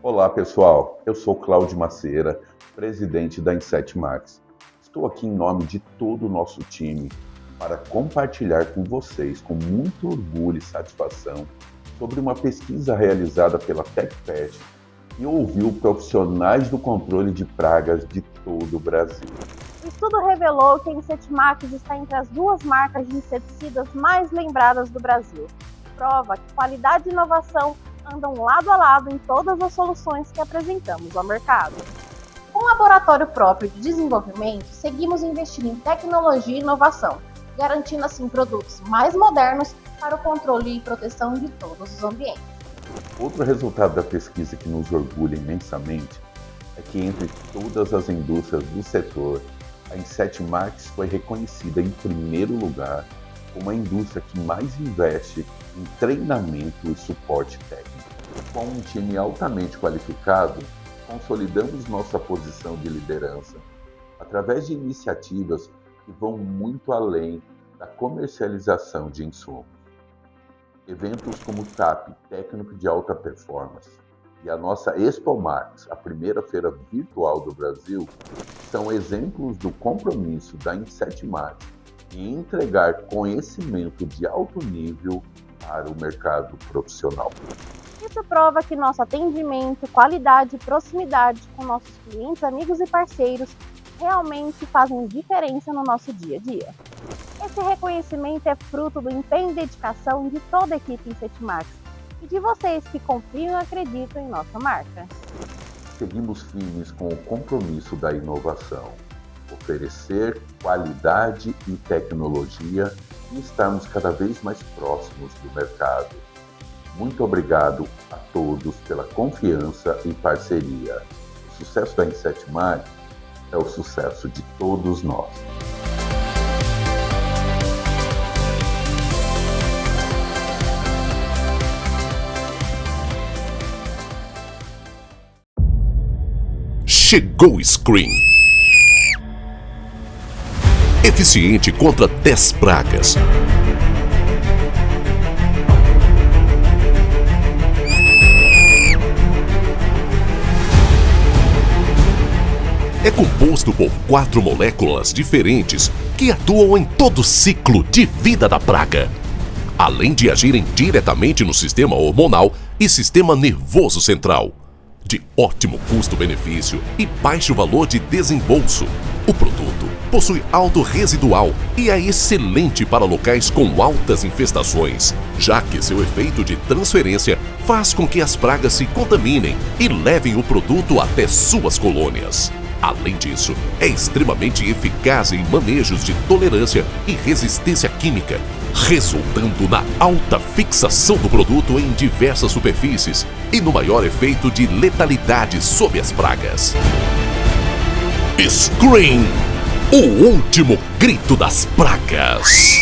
Olá, pessoal. Eu sou Cláudio Macieira, presidente da Inset Max. Estou aqui em nome de todo o nosso time para compartilhar com vocês, com muito orgulho e satisfação, sobre uma pesquisa realizada pela TecPet e ouviu profissionais do controle de pragas de todo o Brasil. O estudo revelou que a Insetmax está entre as duas marcas de inseticidas mais lembradas do Brasil. Prova que qualidade e inovação andam lado a lado em todas as soluções que apresentamos ao mercado. Com um laboratório próprio de desenvolvimento, seguimos investindo em tecnologia e inovação, garantindo assim produtos mais modernos para o controle e proteção de todos os ambientes. Outro resultado da pesquisa que nos orgulha imensamente é que entre todas as indústrias do setor, a Inset Max foi reconhecida em primeiro lugar como a indústria que mais investe em treinamento e suporte técnico. Com um time altamente qualificado, consolidamos nossa posição de liderança através de iniciativas que vão muito além da comercialização de insumos. Eventos como o TAP, Técnico de Alta Performance, e a nossa Expo Max, a primeira feira virtual do Brasil, são exemplos do compromisso da Inset Max em entregar conhecimento de alto nível para o mercado profissional. Isso prova que nosso atendimento, qualidade e proximidade com nossos clientes, amigos e parceiros realmente fazem diferença no nosso dia a dia. Esse reconhecimento é fruto do empenho e dedicação de toda a equipe Insetmax e de vocês que confiam e acreditam em nossa marca. Seguimos firmes com o compromisso da inovação, oferecer qualidade e tecnologia e estarmos cada vez mais próximos do mercado. Muito obrigado a todos pela confiança e parceria. O sucesso da Inset Max é o sucesso de todos nós. Chegou o Screen. Eficiente contra 10 pragas. É composto por 4 moléculas diferentes que atuam em todo o ciclo de vida da praga, além de agirem diretamente no sistema hormonal e sistema nervoso central. De ótimo custo-benefício e baixo valor de desembolso, o produto possui alto residual e é excelente para locais com altas infestações, já que seu efeito de transferência faz com que as pragas se contaminem e levem o produto até suas colônias. Além disso, é extremamente eficaz em manejos de tolerância e resistência química, resultando na alta fixação do produto em diversas superfícies e no maior efeito de letalidade sobre as pragas. Scream, o último grito das pragas.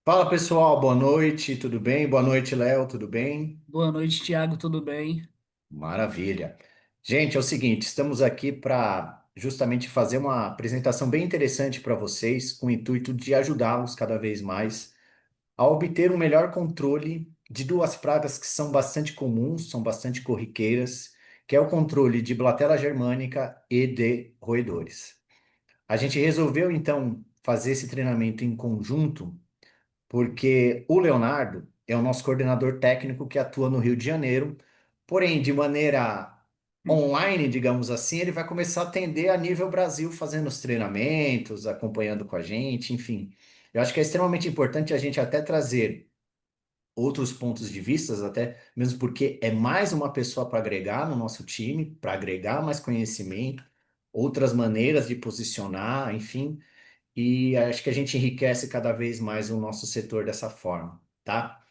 Fala pessoal, boa noite, tudo bem? Boa noite, Léo, tudo bem? Boa noite, Thiago, tudo bem? Maravilha. Gente, é o seguinte, estamos aqui para justamente fazer uma apresentação bem interessante para vocês, com o intuito de ajudá-los cada vez mais a obter um melhor controle de duas pragas que são bastante comuns, são bastante corriqueiras, que é o controle de Blatella germânica e de roedores. A gente resolveu então fazer esse treinamento em conjunto porque o Leonardo é o nosso coordenador técnico que atua no Rio de Janeiro, porém, de maneira online, digamos assim, ele vai começar a atender a nível Brasil, fazendo os treinamentos, acompanhando com a gente, enfim. Eu acho que é extremamente importante a gente até trazer outros pontos de vista, até mesmo porque é mais uma pessoa para agregar no nosso time, para agregar mais conhecimento, outras maneiras de posicionar, enfim. E acho que a gente enriquece cada vez mais o nosso setor dessa forma, tá?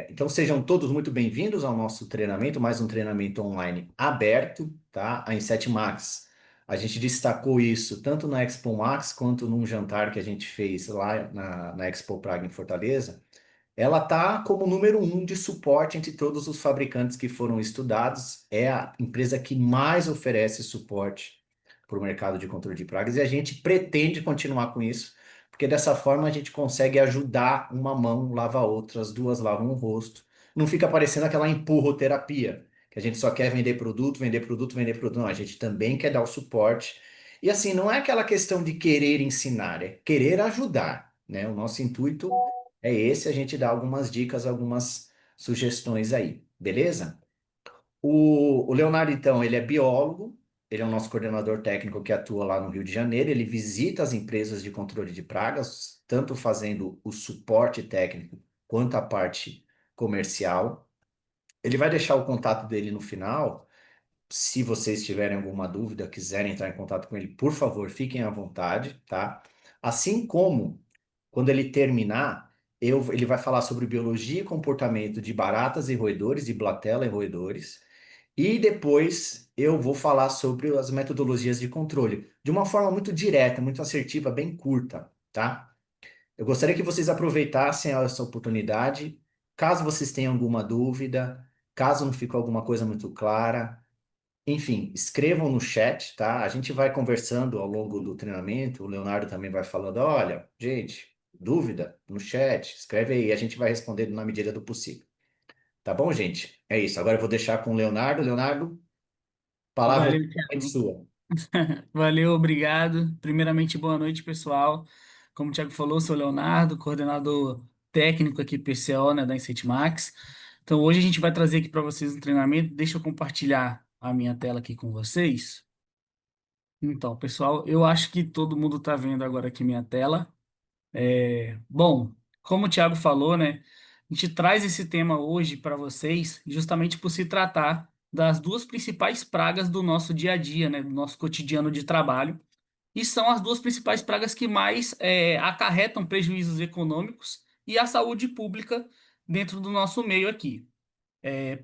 Então sejam todos muito bem-vindos ao nosso treinamento, mais um treinamento online aberto, tá? A Inset Max. A gente destacou isso tanto na Expo Max quanto num jantar que a gente fez lá na Expo Praga em Fortaleza, ela está como número 1 de suporte entre todos os fabricantes que foram estudados. É a empresa que mais oferece suporte para o mercado de controle de pragas e a gente pretende continuar com isso, porque dessa forma a gente consegue ajudar uma mão lava a outra, as duas lavam o rosto. Não fica parecendo aquela empurroterapia, que a gente só quer vender produto, vender produto, vender produto. Não, a gente também quer dar o suporte. E assim, não é aquela questão de querer ensinar, é querer ajudar, né? O nosso intuito é esse, a gente dá algumas dicas, algumas sugestões aí, beleza? O Leonardo, então, ele é biólogo, ele é o nosso coordenador técnico que atua lá no Rio de Janeiro, ele visita as empresas de controle de pragas, tanto fazendo o suporte técnico quanto a parte comercial. Ele vai deixar o contato dele no final. Se vocês tiverem alguma dúvida, quiserem entrar em contato com ele, por favor, fiquem à vontade, tá? Assim como, quando ele terminar, ele vai falar sobre biologia e comportamento de baratas e roedores, de blatela e roedores. E depois eu vou falar sobre as metodologias de controle, de uma forma muito direta, muito assertiva, bem curta, tá? Eu gostaria que vocês aproveitassem essa oportunidade, caso vocês tenham alguma dúvida, caso não ficou alguma coisa muito clara. Enfim, escrevam no chat, tá? A gente vai conversando ao longo do treinamento. O Leonardo também vai falando: olha, gente, dúvida no chat, escreve aí, a gente vai respondendo na medida do possível. Tá bom, gente? É isso. Agora eu vou deixar com o Leonardo. Leonardo, palavra Valeu, totalmente Thiago. sua. Valeu, obrigado. Primeiramente, boa noite, pessoal. Como o Thiago falou, sou o Leonardo, coordenador técnico aqui PCO, né, da Insight Max. Então, hoje a gente vai trazer aqui para vocês um treinamento. Deixa eu compartilhar a minha tela aqui com vocês. Então, pessoal, eu acho que todo mundo está vendo agora aqui minha tela. Bom, como o Thiago falou, né, a gente traz esse tema hoje para vocês justamente por se tratar das duas principais pragas do nosso dia a dia, né, do nosso cotidiano de trabalho, e são as duas principais pragas que mais acarretam prejuízos econômicos e à saúde pública dentro do nosso meio aqui.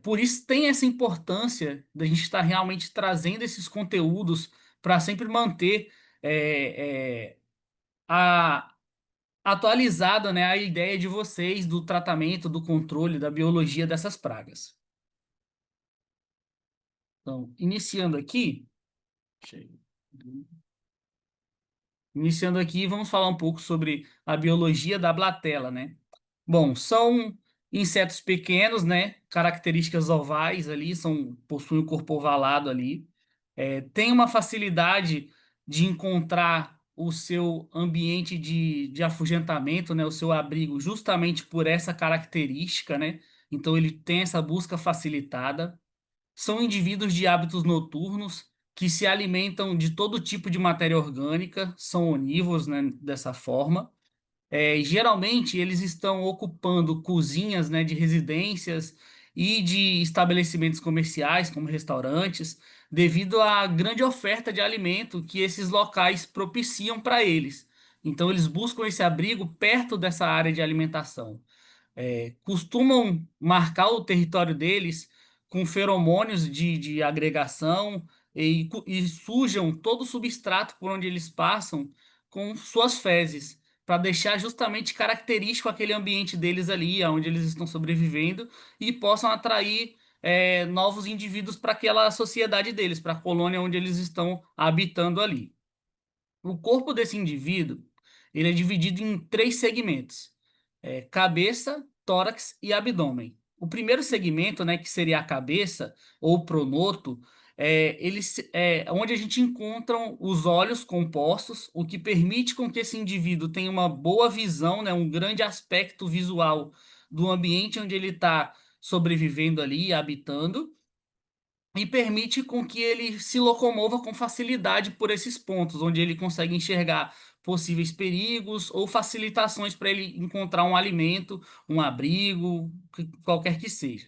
Por isso tem essa importância da gente estar realmente trazendo esses conteúdos para sempre manter a atualizado, né, a ideia de vocês do tratamento, do controle, da biologia dessas pragas. Então, deixa eu- iniciando aqui, vamos falar um pouco sobre a biologia da blatela, né? Bom, são insetos pequenos, né? Características ovais ali, possuem o corpo ovalado ali. Tem uma facilidade de encontrar o seu ambiente de afugentamento, né? O seu abrigo, justamente por essa característica, né? Então ele tem essa busca facilitada. São indivíduos de hábitos noturnos que se alimentam de todo tipo de matéria orgânica, são onívoros, né? Dessa forma. Geralmente eles estão ocupando cozinhas, né, de residências e de estabelecimentos comerciais, como restaurantes, devido à grande oferta de alimento que esses locais propiciam para eles. Então eles buscam esse abrigo perto dessa área de alimentação. Costumam marcar o território deles com feromônios de agregação e sujam todo o substrato por onde eles passam com suas fezes, para deixar justamente característico aquele ambiente deles ali, onde eles estão sobrevivendo, e possam atrair novos indivíduos para aquela sociedade deles, para a colônia onde eles estão habitando ali. O corpo desse indivíduo, ele é dividido em três segmentos: cabeça, tórax e abdômen. O primeiro segmento, né, que seria a cabeça ou pronoto, é onde a gente encontra os olhos compostos, o que permite com que esse indivíduo tenha uma boa visão, né, um grande aspecto visual do ambiente onde ele está sobrevivendo ali, habitando, e permite com que ele se locomova com facilidade por esses pontos, onde ele consegue enxergar possíveis perigos ou facilitações para ele encontrar um alimento, um abrigo, qualquer que seja.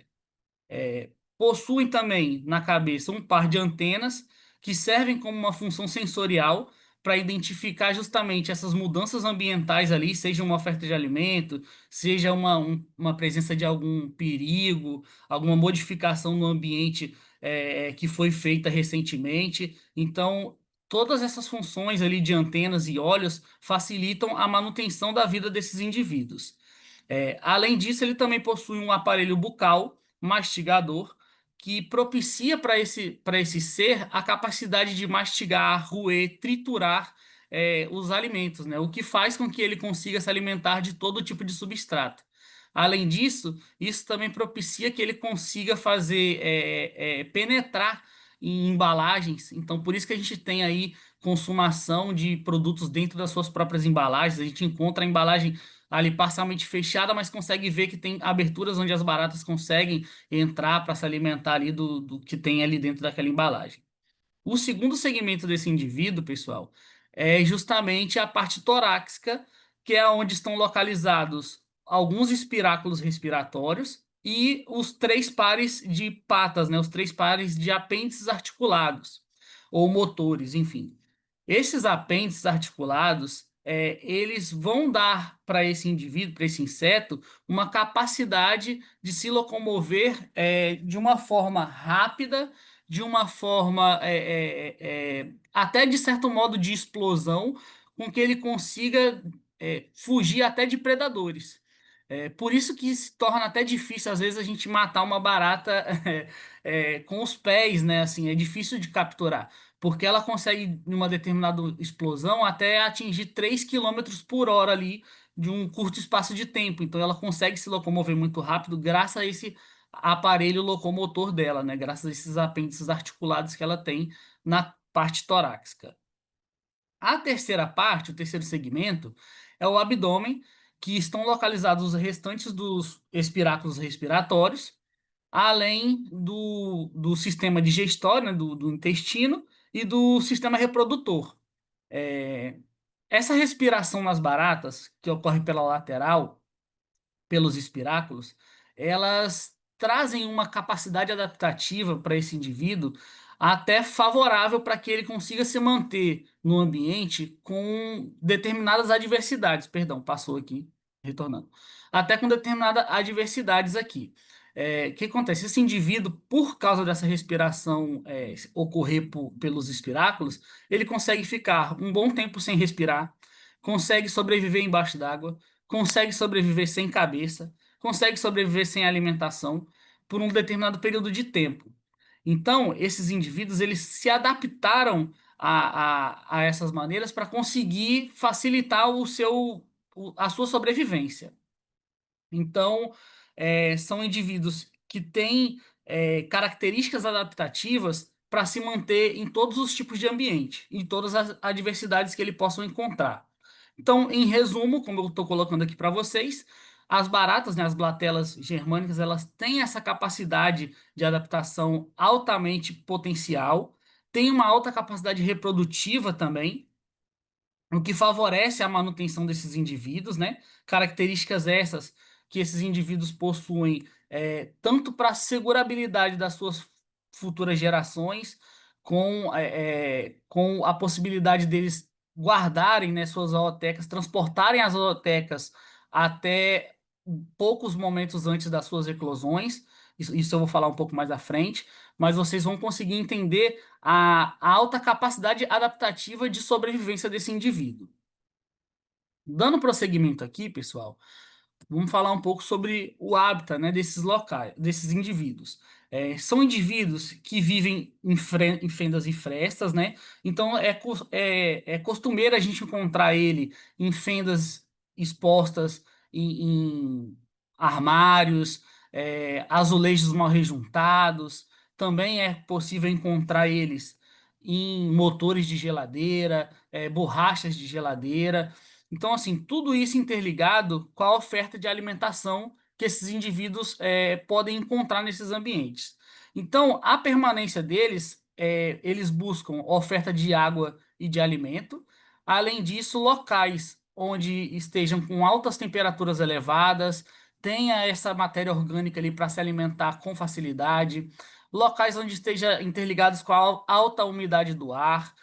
Possuem também na cabeça um par de antenas que servem como uma função sensorial para identificar justamente essas mudanças ambientais ali, seja uma oferta de alimento, seja uma presença de algum perigo, alguma modificação no ambiente que foi feita recentemente. Então, todas essas funções ali de antenas e olhos facilitam a manutenção da vida desses indivíduos. Além disso, ele também possui um aparelho bucal mastigador que propicia para esse ser a capacidade de mastigar, roer, triturar os alimentos, né? O que faz com que ele consiga se alimentar de todo tipo de substrato. Além disso, isso também propicia que ele consiga penetrar em embalagens. Então, por isso que a gente tem aí consumação de produtos dentro das suas próprias embalagens. A gente encontra a embalagem ali parcialmente fechada, mas consegue ver que tem aberturas onde as baratas conseguem entrar para se alimentar ali do que tem ali dentro daquela embalagem. O segundo segmento desse indivíduo, pessoal, é justamente a parte torácica, que é onde estão localizados alguns espiráculos respiratórios e os três pares de patas, né, os três pares de apêndices articulados, ou motores, enfim. Esses apêndices articulados, eles vão dar para esse indivíduo, para esse inseto, uma capacidade de se locomover de uma forma rápida, de uma forma até de certo modo de explosão, com que ele consiga fugir até de predadores. Por isso que se torna até difícil, às vezes, a gente matar uma barata com os pés, né? Assim, é difícil de capturar, porque ela consegue, em uma determinada explosão, até atingir 3 km/h ali, de um curto espaço de tempo. Então, ela consegue se locomover muito rápido, graças a esse aparelho locomotor dela, né? Graças a esses apêndices articulados que ela tem na parte torácica. A terceira parte, o terceiro segmento, é o abdômen, que estão localizados os restantes dos espiráculos respiratórios, além do sistema digestório, né, do intestino, e do sistema reprodutor. É, Essa respiração nas baratas, que ocorre pela lateral, pelos espiráculos, elas trazem uma capacidade adaptativa para esse indivíduo até favorável para que ele consiga se manter no ambiente com determinadas adversidades. Perdão, passou aqui, retornando. Até com determinadas adversidades aqui. O que acontece? Esse indivíduo, por causa dessa respiração ocorrer pelos espiráculos, ele consegue ficar um bom tempo sem respirar, consegue sobreviver embaixo d'água, consegue sobreviver sem cabeça, consegue sobreviver sem alimentação por um determinado período de tempo. Então, esses indivíduos eles se adaptaram a essas maneiras para conseguir facilitar a sua sobrevivência. Então, são indivíduos que têm características adaptativas para se manter em todos os tipos de ambiente, em todas as adversidades que ele possa encontrar. Então, em resumo, como eu estou colocando aqui para vocês, as baratas, né, as blatelas germânicas, elas têm essa capacidade de adaptação altamente potencial, têm uma alta capacidade reprodutiva também, o que favorece a manutenção desses indivíduos, né? Características essas que esses indivíduos possuem tanto para a segurabilidade das suas futuras gerações, com a possibilidade deles guardarem, né, suas zootecas, transportarem as zootecas até poucos momentos antes das suas eclosões. Isso eu vou falar um pouco mais à frente, mas vocês vão conseguir entender a alta capacidade adaptativa de sobrevivência desse indivíduo. Dando prosseguimento aqui, pessoal, vamos falar um pouco sobre o hábitat, né, desses locais, desses indivíduos. São indivíduos que vivem em fendas e frestas, né? Então é costumeiro a gente encontrar ele em fendas expostas em armários, azulejos mal rejuntados. Também é possível encontrar eles em motores de geladeira, borrachas de geladeira. Então, assim, tudo isso interligado com a oferta de alimentação que esses indivíduos podem encontrar nesses ambientes. Então, a permanência deles, eles buscam oferta de água e de alimento. Além disso, locais onde estejam com altas temperaturas elevadas, tenha essa matéria orgânica ali para se alimentar com facilidade. Locais onde esteja interligados com a alta umidade do ar,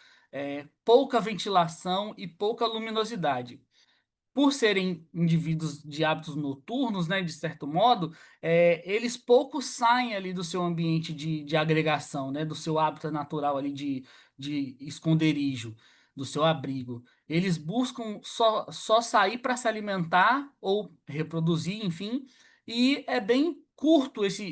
pouca ventilação e pouca luminosidade. Por serem indivíduos de hábitos noturnos, né, de certo modo, eles pouco saem ali do seu ambiente de agregação, né, do seu hábitat natural ali de esconderijo, do seu abrigo. eles buscam só sair para se alimentar ou reproduzir, enfim, e é bem curto esse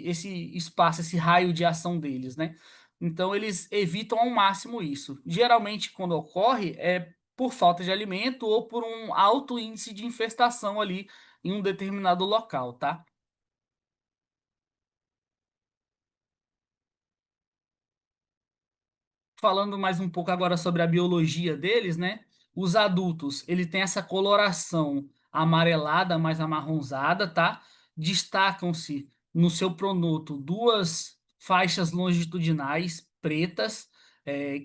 espaço, esse raio de ação deles, né? Então eles evitam ao máximo isso. Geralmente, quando ocorre, é por falta de alimento ou por um alto índice de infestação ali em um determinado local, tá? Falando mais um pouco agora sobre a biologia deles, né? Os adultos, ele tem essa coloração amarelada, mais amarronzada, tá? Destacam-se no seu pronoto duas faixas longitudinais pretas,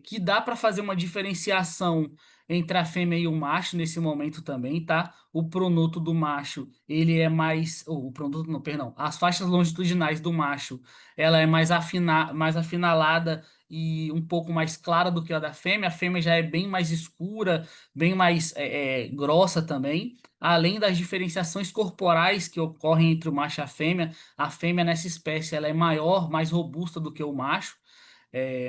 que dá para fazer uma diferenciação entre a fêmea e o macho nesse momento também, tá? O pronoto do macho, ele é mais, ou o pronoto, não, perdão, as faixas longitudinais do macho, ela é mais afinalada e um pouco mais clara do que a da fêmea. A fêmea já é bem mais escura, bem mais grossa também. Além das diferenciações corporais que ocorrem entre o macho e a fêmea nessa espécie ela é maior, mais robusta do que o macho.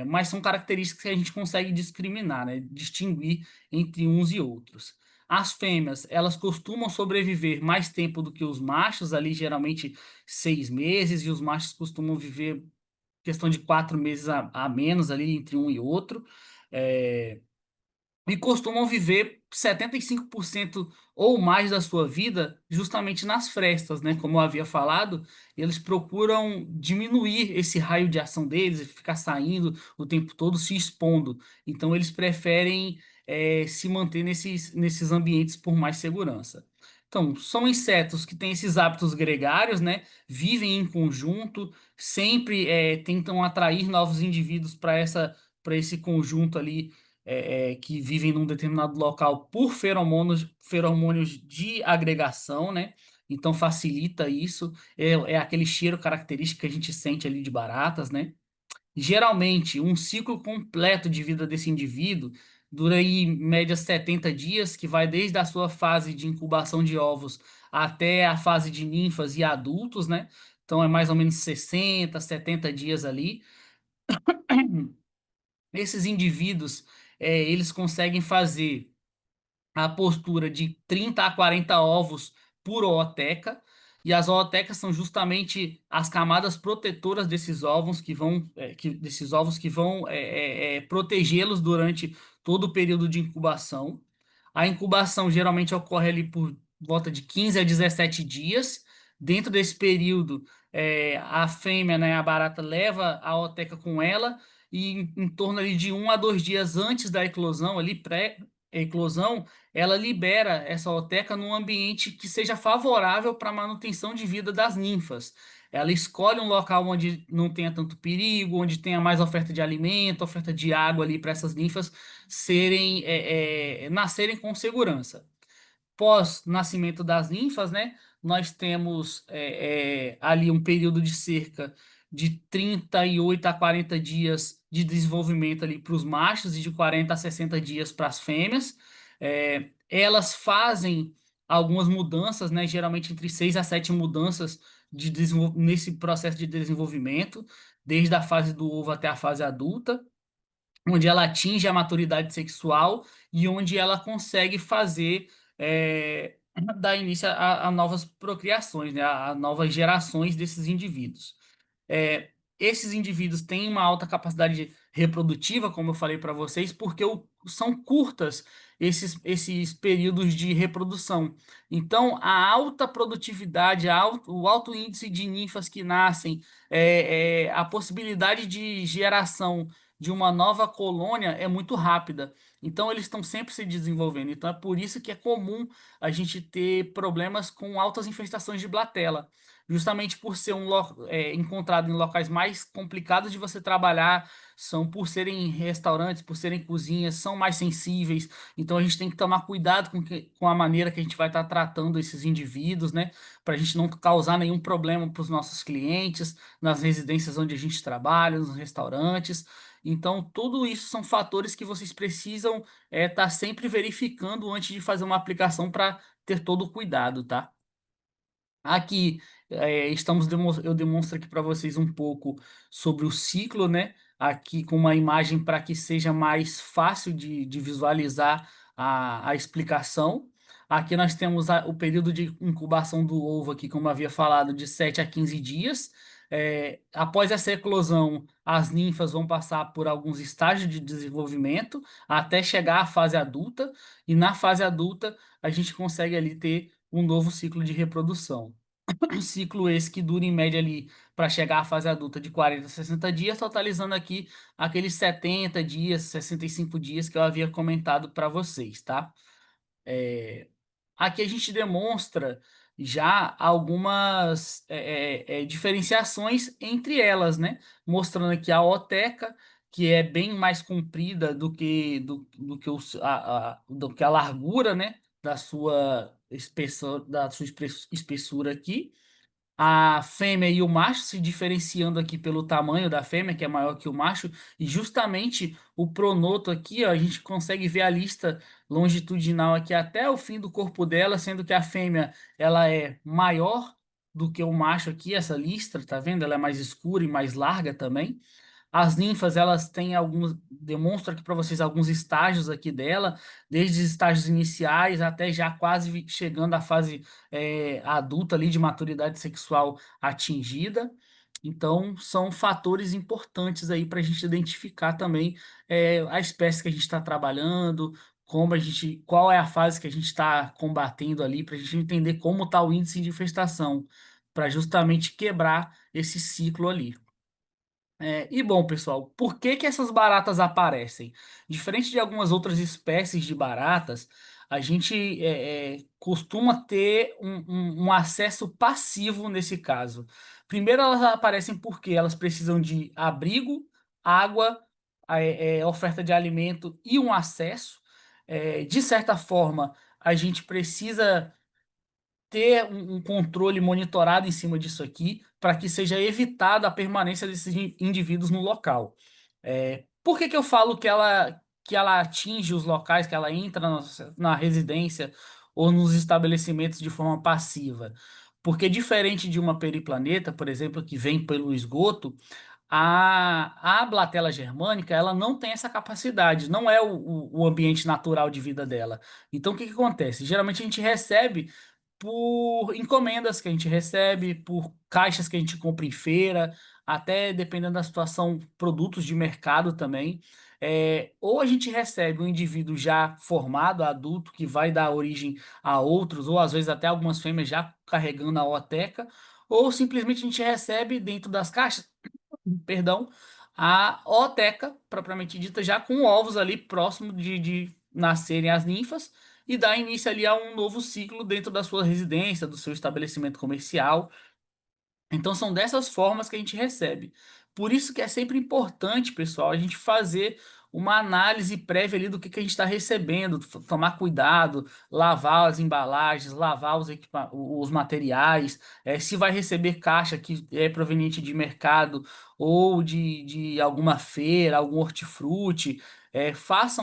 Mas são características que a gente consegue discriminar, né? Distinguir entre uns e outros. As fêmeas, elas costumam sobreviver mais tempo do que os machos, ali geralmente 6 meses, e os machos costumam viver questão de 4 meses a menos ali entre um e outro. É, e costumam viver 75% ou mais da sua vida justamente nas frestas, né? Como eu havia falado, eles procuram diminuir esse raio de ação deles, ficar saindo o tempo todo, se expondo. Então, eles preferem se manter nesses ambientes por mais segurança. Então, são insetos que têm esses hábitos gregários, né? Vivem em conjunto, sempre tentam atrair novos indivíduos para esse conjunto ali que vivem num determinado local por feromônios de agregação, né? Então facilita isso. É aquele cheiro característico que a gente sente ali de baratas, né? Geralmente, um ciclo completo de vida desse indivíduo dura aí, em média 70 dias, que vai desde a sua fase de incubação de ovos até a fase de ninfas e adultos, né? Então é mais ou menos 60, 70 dias ali. Esses indivíduos, eles conseguem fazer a postura de 30 a 40 ovos por ooteca, e as ootecas são justamente as camadas protetoras desses ovos que vão protegê-los durante todo o período de incubação. A incubação geralmente ocorre ali por volta de 15 a 17 dias. Dentro desse período, a fêmea, né, a barata, leva a ooteca com ela e em torno ali de 1 a 2 dias antes da eclosão, ali pré-eclosão, ela libera essa ooteca num ambiente que seja favorável para a manutenção de vida das ninfas. Ela escolhe um local onde não tenha tanto perigo, onde tenha mais oferta de alimento, oferta de água ali para essas ninfas nascerem com segurança. Pós-nascimento das ninfas, né, nós temos ali um período de cerca de 38 a 40 dias de desenvolvimento ali para os machos e de 40 a 60 dias para as fêmeas. Elas fazem algumas mudanças, né, geralmente entre 6 a 7 mudanças nesse processo de desenvolvimento, desde a fase do ovo até a fase adulta, onde ela atinge a maturidade sexual e onde ela consegue fazer, é, dar início a novas procriações, né, a novas gerações desses indivíduos. É, esses indivíduos têm uma alta capacidade reprodutiva, como eu falei para vocês, porque são curtas esses períodos de reprodução. Então, a alta produtividade, o alto índice de ninfas que nascem, a possibilidade de geração de uma nova colônia é muito rápida. Então, eles estão sempre se desenvolvendo. Então, é por isso que é comum a gente ter problemas com altas infestações de blatela, justamente por ser encontrado em locais mais complicados de você trabalhar, são por serem restaurantes, por serem cozinhas, são mais sensíveis. Então a gente tem que tomar cuidado com a maneira que a gente vai estar tratando esses indivíduos, né? Para a gente não causar nenhum problema para os nossos clientes, nas residências onde a gente trabalha, nos restaurantes. Então, tudo isso são fatores que vocês precisam estar sempre verificando antes de fazer uma aplicação para ter todo o cuidado, tá? Aqui eu demonstro aqui para vocês um pouco sobre o ciclo, né? Aqui com uma imagem para que seja mais fácil de visualizar a explicação. Aqui nós temos o período de incubação do ovo aqui, como eu havia falado, de 7 a 15 dias. Após essa eclosão, as ninfas vão passar por alguns estágios de desenvolvimento até chegar à fase adulta, e na fase adulta a gente consegue ali ter um novo ciclo de reprodução. Um ciclo esse que dura em média ali para chegar à fase adulta de 40 a 60 dias, totalizando aqui aqueles 70 dias, 65 dias que eu havia comentado para vocês, tá? É, Aqui a gente demonstra já algumas diferenciações entre elas, né? Mostrando aqui a oteca, que é bem mais comprida do que a largura, né? Da sua espessura aqui. A fêmea e o macho se diferenciando aqui pelo tamanho da fêmea, que é maior que o macho, e justamente o pronoto aqui, ó, a gente consegue ver a lista longitudinal aqui até o fim do corpo dela, sendo que a fêmea ela é maior do que o macho aqui, essa lista, tá vendo? Ela é mais escura e mais larga também. As ninfas, elas têm alguns, demonstro aqui para vocês alguns estágios aqui dela, desde os estágios iniciais até já quase chegando à fase adulta ali de maturidade sexual atingida. Então, são fatores importantes aí para a gente identificar também a espécie que a gente está trabalhando, qual é a fase que a gente está combatendo ali, para a gente entender como está o índice de infestação, para justamente quebrar esse ciclo ali. E bom, pessoal, por que que essas baratas aparecem? Diferente de algumas outras espécies de baratas, a gente costuma ter um acesso passivo nesse caso. Primeiro, elas aparecem porque elas precisam de abrigo, água, oferta de alimento e um acesso. De certa forma, a gente precisa ter um controle monitorado em cima disso aqui, para que seja evitada a permanência desses indivíduos no local. Por que que eu falo que ela atinge os locais, que ela entra na residência ou nos estabelecimentos de forma passiva? Porque diferente de uma periplaneta, por exemplo, que vem pelo esgoto, a Blatella germânica, ela não tem essa capacidade, não é o ambiente natural de vida dela. Então, o que que acontece? Geralmente a gente recebe por encomendas que a gente recebe, por caixas que a gente compra em feira, até dependendo da situação, produtos de mercado também. Ou a gente recebe um indivíduo já formado, adulto, que vai dar origem a outros, ou às vezes até algumas fêmeas já carregando a ooteca, ou simplesmente a gente recebe dentro das caixas, perdão, a ooteca, propriamente dita, já com ovos ali próximo de nascerem as ninfas e dar início ali a um novo ciclo dentro da sua residência, do seu estabelecimento comercial. Então são dessas formas que a gente recebe. Por isso que é sempre importante, pessoal, a gente fazer uma análise prévia ali do que a gente está recebendo, tomar cuidado, lavar as embalagens, lavar os materiais, se vai receber caixa que é proveniente de mercado ou de alguma feira, algum hortifruti, faça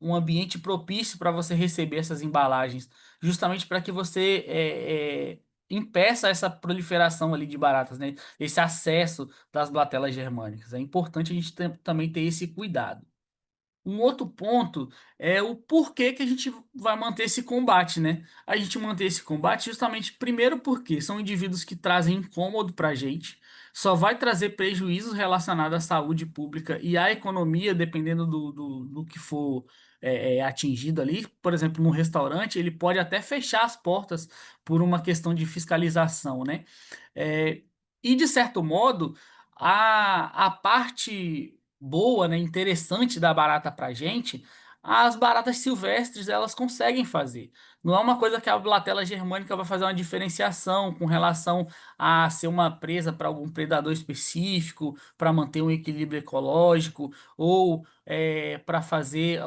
um ambiente propício para você receber essas embalagens, justamente para que você impeça essa proliferação ali de baratas, né? Esse acesso das blatelas germânicas. É importante a gente também ter esse cuidado. Um outro ponto é o porquê que a gente vai manter esse combate, né? A gente manter esse combate justamente, primeiro, porque são indivíduos que trazem incômodo para a gente, só vai trazer prejuízos relacionados à saúde pública e à economia, dependendo do que for atingido ali. Por exemplo, num restaurante, ele pode até fechar as portas por uma questão de fiscalização, né? É, e, de certo modo, a parte boa, né, interessante da barata pra gente, as baratas silvestres elas conseguem fazer. Não é uma coisa que a Blatella germânica vai fazer uma diferenciação com relação a ser uma presa para algum predador específico, para manter um equilíbrio ecológico, ou para fazer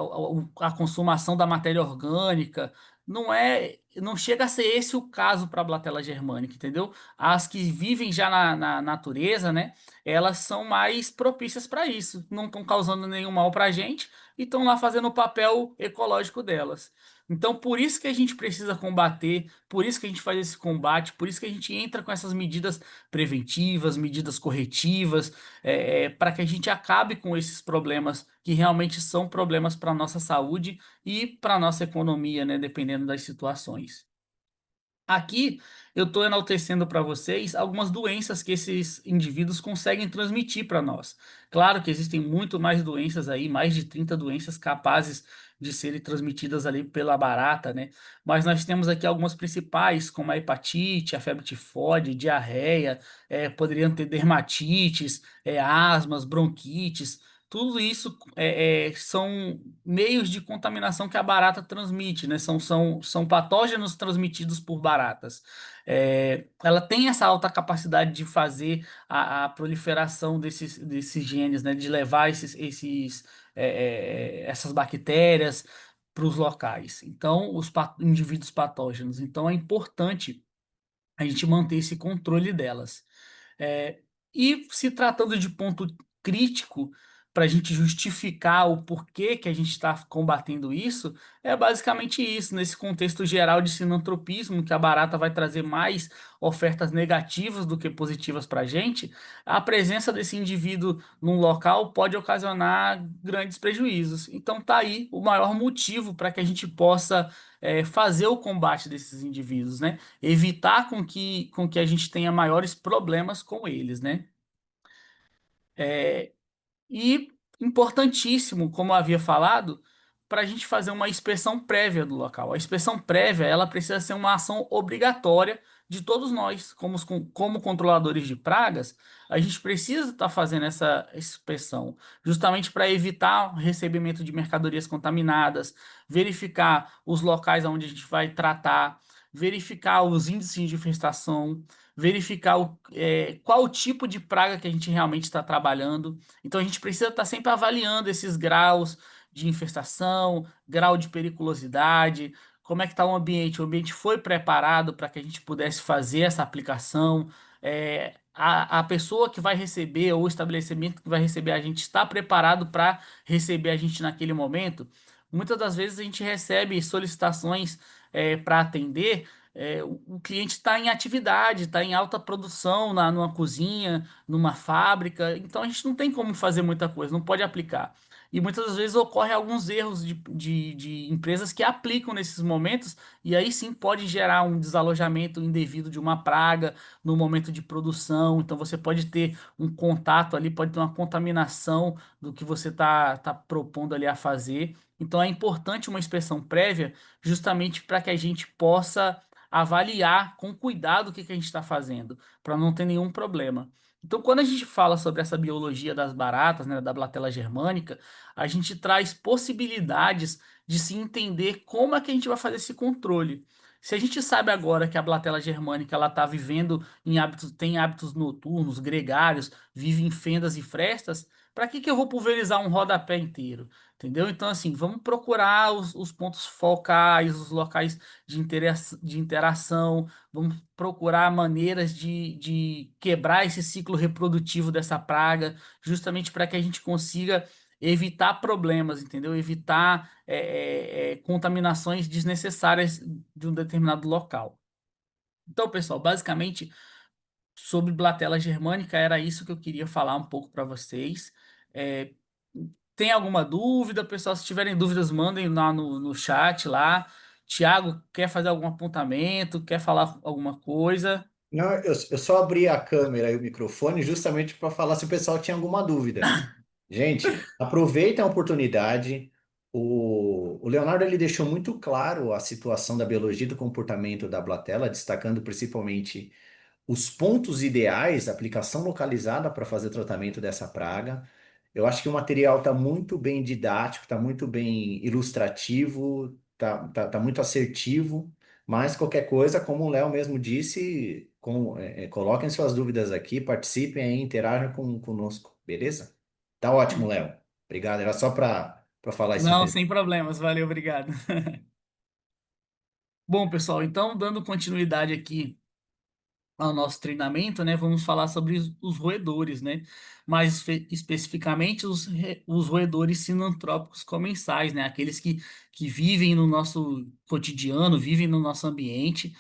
a consumação da matéria orgânica. Não chega a ser esse o caso para a Blatella germânica, entendeu? As que vivem já na natureza, né? Elas são mais propícias para isso. Não estão causando nenhum mal para a gente, e estão lá fazendo o papel ecológico delas. Então, por isso que a gente precisa combater, por isso que a gente faz esse combate, por isso que a gente entra com essas medidas preventivas, medidas corretivas, para que a gente acabe com esses problemas que realmente são problemas para a nossa saúde e para a nossa economia, né, dependendo das situações. Aqui eu estou enaltecendo para vocês algumas doenças que esses indivíduos conseguem transmitir para nós. Claro que existem muito mais doenças aí, mais de 30 doenças capazes de serem transmitidas ali pela barata, né? Mas nós temos aqui algumas principais, como a hepatite, a febre tifoide, diarreia, poderiam ter dermatites, asmas, bronquites. Tudo isso são meios de contaminação que a barata transmite, né? São patógenos transmitidos por baratas. Ela tem essa alta capacidade de fazer a proliferação desses genes, né? De levar essas bactérias para os locais. Então, os indivíduos patógenos. Então, é importante a gente manter esse controle delas. É, e se tratando de ponto crítico para a gente justificar o porquê que a gente está combatendo isso, é basicamente isso, nesse contexto geral de sinantropismo, que a barata vai trazer mais ofertas negativas do que positivas para a gente, a presença desse indivíduo num local pode ocasionar grandes prejuízos. Então tá aí o maior motivo para que a gente possa fazer o combate desses indivíduos, né? Evitar com que a gente tenha maiores problemas com eles, né? E importantíssimo, como eu havia falado, para a gente fazer uma inspeção prévia do local. A inspeção prévia, ela precisa ser uma ação obrigatória de todos nós, como controladores de pragas, a gente precisa estar fazendo essa inspeção, justamente para evitar o recebimento de mercadorias contaminadas, verificar os locais onde a gente vai tratar, verificar os índices de infestação, verificar qual o tipo de praga que a gente realmente está trabalhando. Então a gente precisa estar sempre avaliando esses graus de infestação, grau de periculosidade, como é que está o ambiente. O ambiente foi preparado para que a gente pudesse fazer essa aplicação. A pessoa que vai receber, ou o estabelecimento que vai receber a gente, está preparado para receber a gente naquele momento. Muitas das vezes a gente recebe solicitações para atender. O cliente está em atividade, está em alta produção numa cozinha, numa fábrica, então a gente não tem como fazer muita coisa, não pode aplicar. E muitas das vezes ocorrem alguns erros de empresas que aplicam nesses momentos, e aí sim pode gerar um desalojamento indevido de uma praga no momento de produção. Então você pode ter um contato ali, pode ter uma contaminação do que você está propondo ali a fazer. Então é importante uma inspeção prévia, justamente para que a gente possa avaliar com cuidado o que a gente está fazendo, para não ter nenhum problema. Então, quando a gente fala sobre essa biologia das baratas, né, da Blatella germânica, a gente traz possibilidades de se entender como é que a gente vai fazer esse controle. Se a gente sabe agora que a Blatella germânica ela está vivendo em hábitos, tem hábitos noturnos, gregários, vive em fendas e frestas, para que eu vou pulverizar um rodapé inteiro? Entendeu? Então, assim, vamos procurar os pontos focais, os locais de interação, vamos procurar maneiras de quebrar esse ciclo reprodutivo dessa praga, justamente para que a gente consiga evitar problemas, entendeu? Evitar contaminações desnecessárias de um determinado local. Então, pessoal, basicamente sobre Blatella germânica era isso que eu queria falar um pouco para vocês. É, tem alguma dúvida, pessoal? Se tiverem dúvidas, mandem lá no chat lá. Tiago, quer fazer algum apontamento? Quer falar alguma coisa? Não, eu só abri a câmera e o microfone justamente para falar se o pessoal tinha alguma dúvida. Gente, aproveitem a oportunidade. O Leonardo ele deixou muito claro a situação da biologia e do comportamento da Blatella, destacando principalmente os pontos ideais, aplicação localizada para fazer o tratamento dessa praga. Eu acho que o material está muito bem didático, está muito bem ilustrativo, tá muito assertivo, mas qualquer coisa, como o Léo mesmo disse, coloquem suas dúvidas aqui, participem aí, interajam conosco, beleza? Tá ótimo, Léo. Obrigado. Era só para falar isso Não, mesmo. sem problemas. Valeu, obrigado. Bom, pessoal, então, dando continuidade aqui ao nosso treinamento, né, vamos falar sobre os roedores, né? Mais especificamente os roedores sinantrópicos comensais, né? Aqueles que vivem no nosso cotidiano, vivem no nosso ambiente,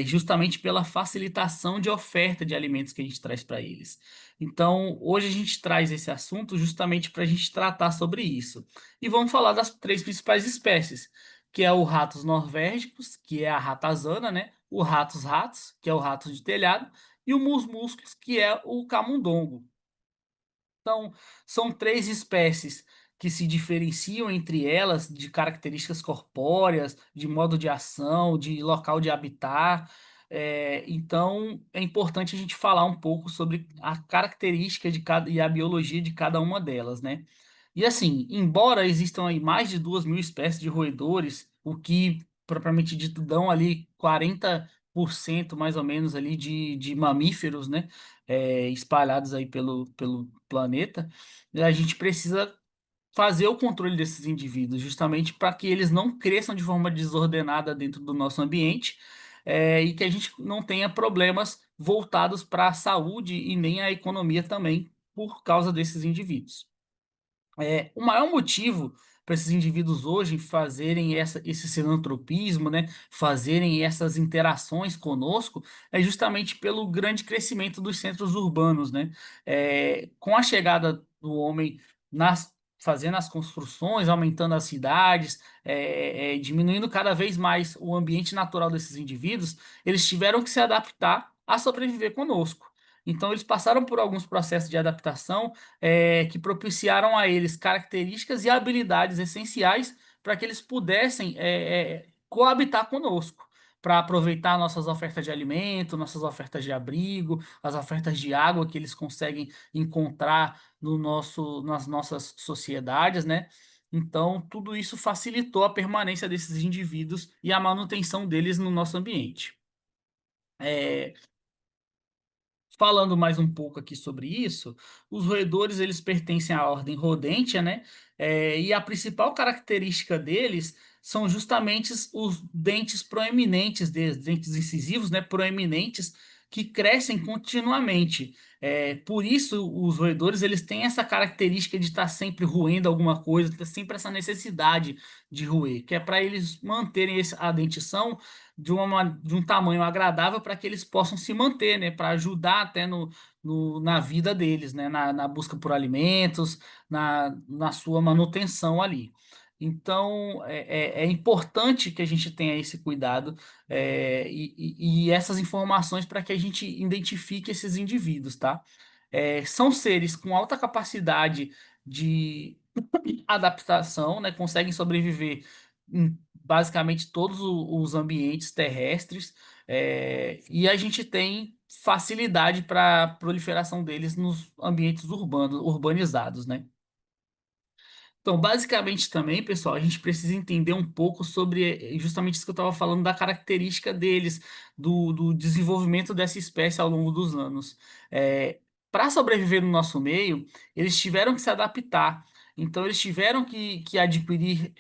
justamente pela facilitação de oferta de alimentos que a gente traz para eles. Então, hoje a gente traz esse assunto justamente para a gente tratar sobre isso. E vamos falar das três principais espécies, que é o ratos norvégicos, que é a ratazana, né? O ratos, que é o rato de telhado, e o musmuscus, que é o camundongo. Então, são três espécies que se diferenciam entre elas de características corpóreas, de modo de ação, de local de habitar. Então, é importante a gente falar um pouco sobre a característica de cada e a biologia de cada uma delas, né? E assim, embora existam aí mais de 2.000 espécies de roedores, o que propriamente dito dão ali 40% mais ou menos ali de mamíferos, né? Espalhados aí pelo planeta, a gente precisa fazer o controle desses indivíduos, justamente para que eles não cresçam de forma desordenada dentro do nosso ambiente, e que a gente não tenha problemas voltados para a saúde e nem a economia também por causa desses indivíduos. O maior motivo para esses indivíduos hoje fazerem esse filantropismo, né, fazerem essas interações conosco, é justamente pelo grande crescimento dos centros urbanos, né? Com a chegada do homem fazendo as construções, aumentando as cidades, diminuindo cada vez mais o ambiente natural desses indivíduos, eles tiveram que se adaptar a sobreviver conosco. Então, eles passaram por alguns processos de adaptação que propiciaram a eles características e habilidades essenciais para que eles pudessem coabitar conosco, para aproveitar nossas ofertas de alimento, nossas ofertas de abrigo, as ofertas de água que eles conseguem encontrar nas nossas sociedades, né? Então, tudo isso facilitou a permanência desses indivíduos e a manutenção deles no nosso ambiente. É, Falando mais um pouco aqui sobre isso, os roedores eles pertencem à ordem Rodentia, né? E a principal característica deles são justamente os dentes proeminentes deles, dentes incisivos, né? Proeminentes que crescem continuamente. Por isso, os roedores eles têm essa característica de estar sempre roendo alguma coisa, ter sempre essa necessidade de roer, que é para eles manterem a dentição de um tamanho agradável para que eles possam se manter, né? Para ajudar até na vida deles, né? Na busca por alimentos, na sua manutenção ali. Então, é importante que a gente tenha esse cuidado e essas informações para que a gente identifique esses indivíduos, tá? São seres com alta capacidade de adaptação, né? Conseguem sobreviver em basicamente todos os ambientes terrestres, e a gente tem facilidade para a proliferação deles nos ambientes urbanizados, né? Então, basicamente também, pessoal, a gente precisa entender um pouco sobre justamente isso que eu estava falando da característica deles, do desenvolvimento dessa espécie ao longo dos anos. Para sobreviver no nosso meio, eles tiveram que se adaptar. Então, eles tiveram que adquirir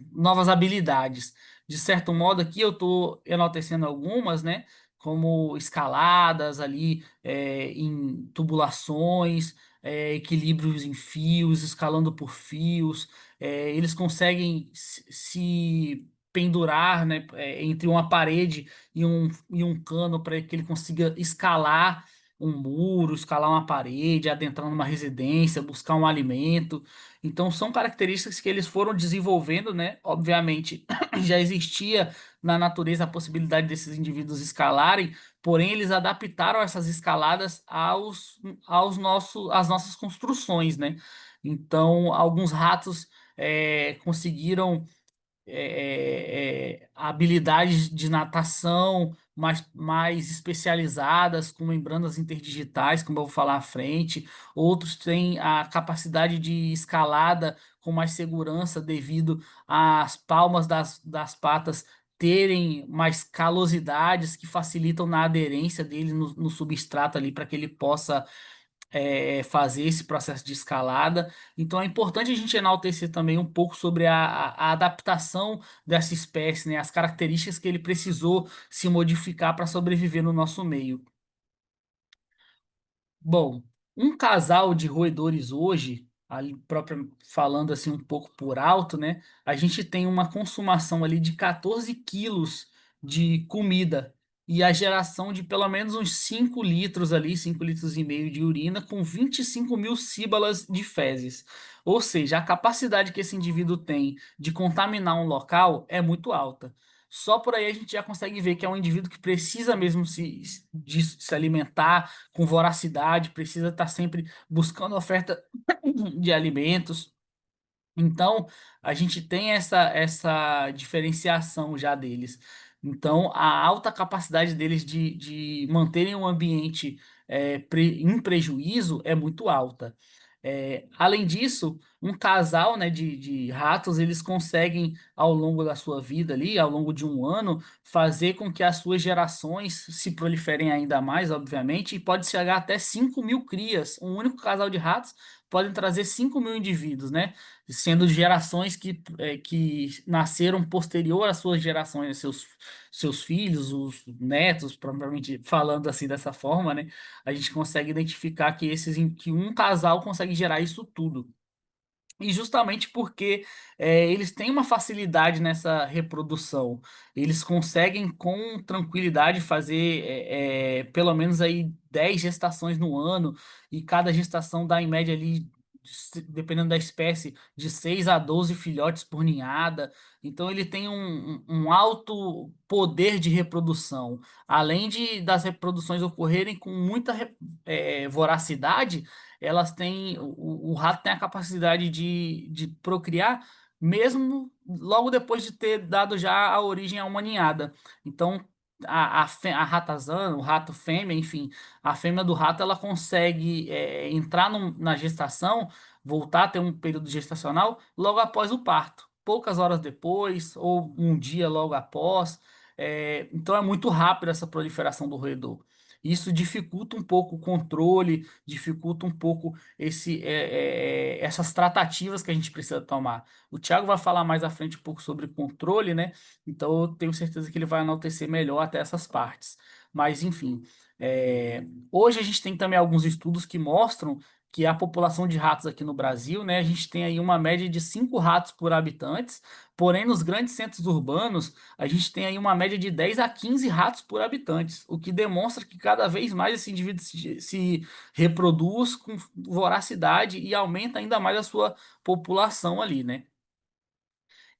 novas habilidades. De certo modo, aqui eu estou enaltecendo algumas, né? Como escaladas ali, em tubulações, equilíbrios em fios, escalando por fios. Eles conseguem se pendurar, né, entre uma parede e um cano para que ele consiga escalar um muro, escalar uma parede, adentrar numa residência, buscar um alimento. Então, são características que eles foram desenvolvendo, né? Obviamente, já existia na natureza a possibilidade desses indivíduos escalarem, porém eles adaptaram essas escaladas às nossas construções, né? Então, alguns ratos conseguiram habilidades de natação mais especializadas, com membranas interdigitais, como eu vou falar à frente. Outros têm a capacidade de escalada com mais segurança devido às palmas das patas terem mais calosidades que facilitam na aderência dele no substrato ali para que ele possa fazer esse processo de escalada. Então é importante a gente enaltecer também um pouco sobre a adaptação dessa espécie, né? As características que ele precisou se modificar para sobreviver no nosso meio. Bom, um casal de roedores hoje, ali próprio falando assim um pouco por alto, né? A gente tem uma consumação ali de 14 quilos de comida e a geração de pelo menos uns 5 litros ali, 5 litros e meio de urina com 25 mil síbalas de fezes. Ou seja, a capacidade que esse indivíduo tem de contaminar um local é muito alta. Só por aí a gente já consegue ver que é um indivíduo que precisa mesmo se alimentar com voracidade, precisa estar sempre buscando oferta de alimentos. Então, a gente tem essa diferenciação já deles. Então, a alta capacidade deles de manterem o ambiente em prejuízo é muito alta. Além disso, um casal, né, de ratos, eles conseguem, ao longo da sua vida ali, ao longo de um ano, fazer com que as suas gerações se proliferem ainda mais, obviamente, e pode chegar até 5 mil crias. Um único casal de ratos pode trazer 5 mil indivíduos, né? Sendo gerações que nasceram posterior às suas gerações, seus filhos, os netos, propriamente falando assim dessa forma, né? A gente consegue identificar que um casal consegue gerar isso tudo. E justamente porque eles têm uma facilidade nessa reprodução, eles conseguem com tranquilidade fazer pelo menos aí 10 gestações no ano, e cada gestação dá em média ali, dependendo da espécie, de 6 a 12 filhotes por ninhada. Então ele tem um alto poder de reprodução. Além das reproduções ocorrerem com muita voracidade, elas têm, o rato tem a capacidade de procriar mesmo logo depois de ter dado já a origem a uma ninhada. Então, a ratazana, o rato fêmea, enfim, a fêmea do rato, ela consegue entrar na gestação, voltar a ter um período gestacional logo após o parto, poucas horas depois, ou um dia logo após. Então é muito rápido essa proliferação do roedor. Isso dificulta um pouco o controle, dificulta um pouco essas tratativas que a gente precisa tomar. O Thiago vai falar mais à frente um pouco sobre controle, né? Então eu tenho certeza que ele vai enaltecer melhor até essas partes. Mas, enfim, hoje a gente tem também alguns estudos que mostram que a população de ratos aqui no Brasil, né? A gente tem aí uma média de 5 ratos por habitantes, porém nos grandes centros urbanos a gente tem aí uma média de 10 a 15 ratos por habitantes, o que demonstra que cada vez mais esse indivíduo se reproduz com voracidade e aumenta ainda mais a sua população ali, né?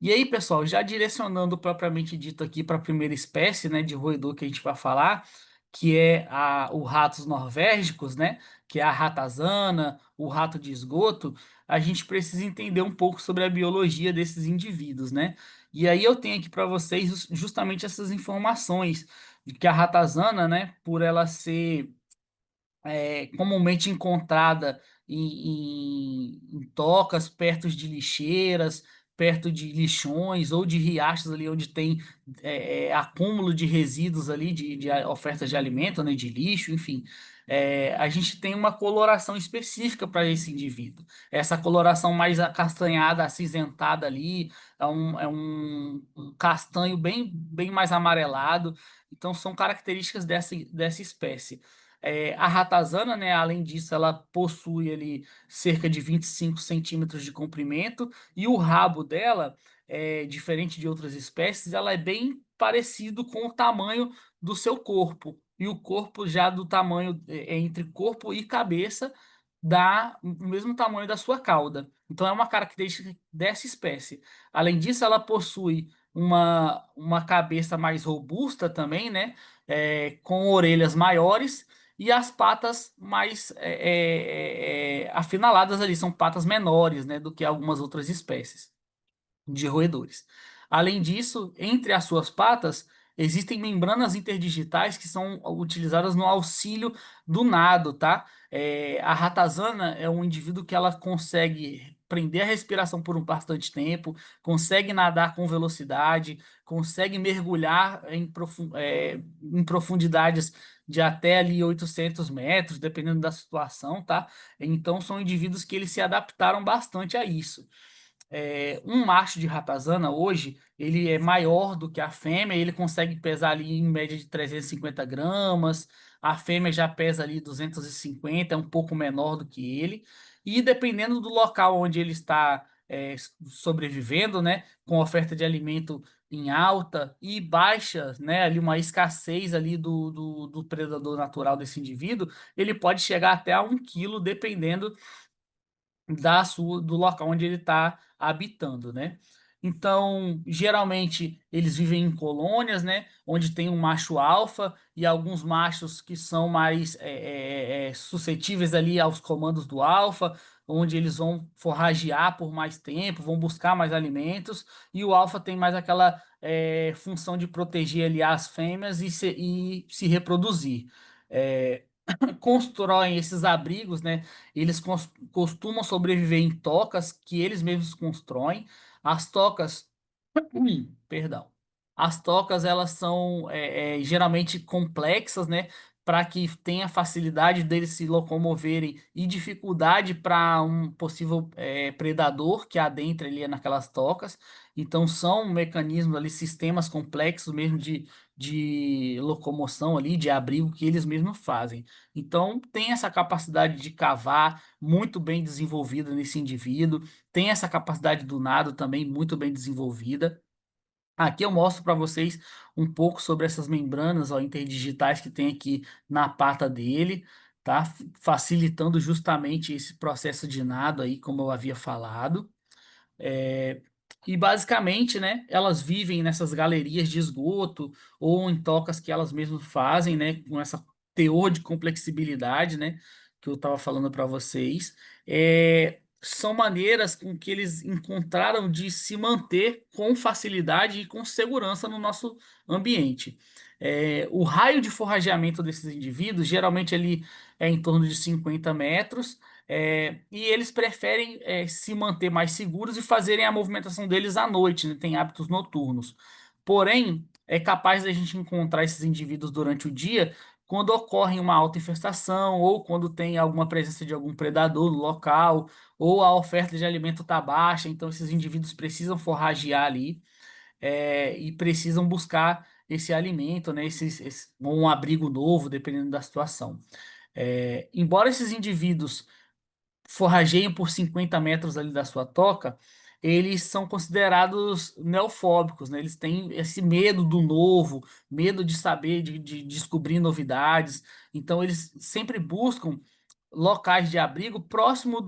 E aí, pessoal, já direcionando propriamente dito aqui para a primeira espécie, né, de roedor que a gente vai falar, que é o ratos norvégicos, né, que é a ratazana, o rato de esgoto, a gente precisa entender um pouco sobre a biologia desses indivíduos, né? E aí eu tenho aqui para vocês justamente essas informações de que a ratazana, né, por ela ser comumente encontrada em tocas, perto de lixeiras, perto de lixões ou de riachos ali onde tem acúmulo de resíduos ali, de ofertas de alimento, né, de lixo, enfim. A gente tem uma coloração específica para esse indivíduo. Essa coloração mais acastanhada, acinzentada ali, um castanho bem mais amarelado. Então, são características dessa espécie. A ratazana, né, além disso, ela possui ali cerca de 25 centímetros de comprimento e o rabo dela, diferente de outras espécies, ela é bem parecido com o tamanho do seu corpo. E o corpo já do tamanho entre corpo e cabeça dá o mesmo tamanho da sua cauda. Então é uma característica dessa espécie. Além disso, ela possui uma cabeça mais robusta também, né? Com orelhas maiores e as patas mais afinaladas ali, são patas menores, né, do que algumas outras espécies de roedores. Além disso, entre as suas patas, existem membranas interdigitais que são utilizadas no auxílio do nado, tá? A ratazana é um indivíduo que ela consegue prender a respiração por um bastante tempo, consegue nadar com velocidade, consegue mergulhar em profundidades de até ali 800 metros, dependendo da situação, tá? Então são indivíduos que eles se adaptaram bastante a isso. Um macho de ratazana hoje, ele é maior do que a fêmea, ele consegue pesar ali em média de 350 gramas, a fêmea já pesa ali 250, é um pouco menor do que ele, e dependendo do local onde ele está sobrevivendo, né, com oferta de alimento em alta e baixa, né, ali uma escassez ali do predador natural desse indivíduo, ele pode chegar até a 1 quilo, dependendo do local onde ele está habitando, né? Então, geralmente eles vivem em colônias, né? Onde tem um macho alfa e alguns machos que são mais suscetíveis ali aos comandos do alfa, onde eles vão forragear por mais tempo, vão buscar mais alimentos, e o alfa tem mais aquela função de proteger ali as fêmeas e se reproduzir. É, constroem esses abrigos, né? Eles costumam sobreviver em tocas que eles mesmos constroem. As tocas, perdão. As tocas elas são geralmente complexas, né? Para que tenha facilidade deles se locomoverem e dificuldade para um possível predador que adentre ali naquelas tocas. Então são mecanismos ali, sistemas complexos mesmo de locomoção ali, de abrigo que eles mesmos fazem. Então tem essa capacidade de cavar muito bem desenvolvida nesse indivíduo, tem essa capacidade do nado também muito bem desenvolvida. Aqui eu mostro para vocês um pouco sobre essas membranas, ó, interdigitais que tem aqui na pata dele, tá? Facilitando justamente esse processo de nado aí, como eu havia falado. É, e basicamente, né, elas vivem nessas galerias de esgoto ou em tocas que elas mesmas fazem, né, com essa teor de complexibilidade, né, que eu estava falando para vocês. São maneiras com que eles encontraram de se manter com facilidade e com segurança no nosso ambiente. O raio de forrageamento desses indivíduos geralmente ele é em torno de 50 metros. E eles preferem se manter mais seguros e fazerem a movimentação deles à noite, né? Tem hábitos noturnos. Porém, é capaz da gente encontrar esses indivíduos durante o dia quando ocorre uma infestação ou quando tem alguma presença de algum predador no local ou a oferta de alimento está baixa, então esses indivíduos precisam forragear ali e precisam buscar esse alimento, né? Ou um abrigo novo, dependendo da situação. Embora esses indivíduos forrageiem por 50 metros ali da sua toca, eles são considerados neofóbicos, né? Eles têm esse medo do novo, medo de saber, de descobrir novidades. Então, eles sempre buscam locais de abrigo próximo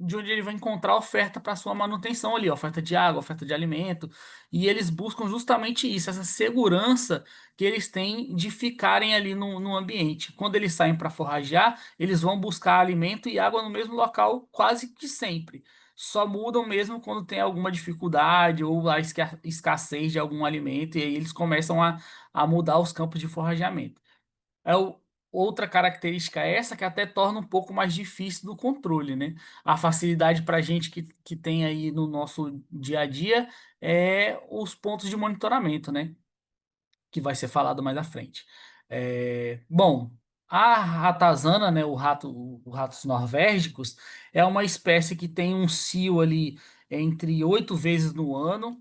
de onde ele vai encontrar oferta para sua manutenção ali, oferta de água, oferta de alimento, e eles buscam justamente isso, essa segurança que eles têm de ficarem ali no ambiente. Quando eles saem para forragear, eles vão buscar alimento e água no mesmo local quase que sempre. Só mudam mesmo quando tem alguma dificuldade ou a escassez de algum alimento, e aí eles começam a mudar os campos de forrageamento. É o- Outra característica essa que até torna um pouco mais difícil do controle, né? A facilidade para a gente que tem aí no nosso dia a dia é os pontos de monitoramento, né? Que vai ser falado mais à frente. Bom, a ratazana, né, os ratos norvégicos, é uma espécie que tem um cio ali entre 8 vezes no ano.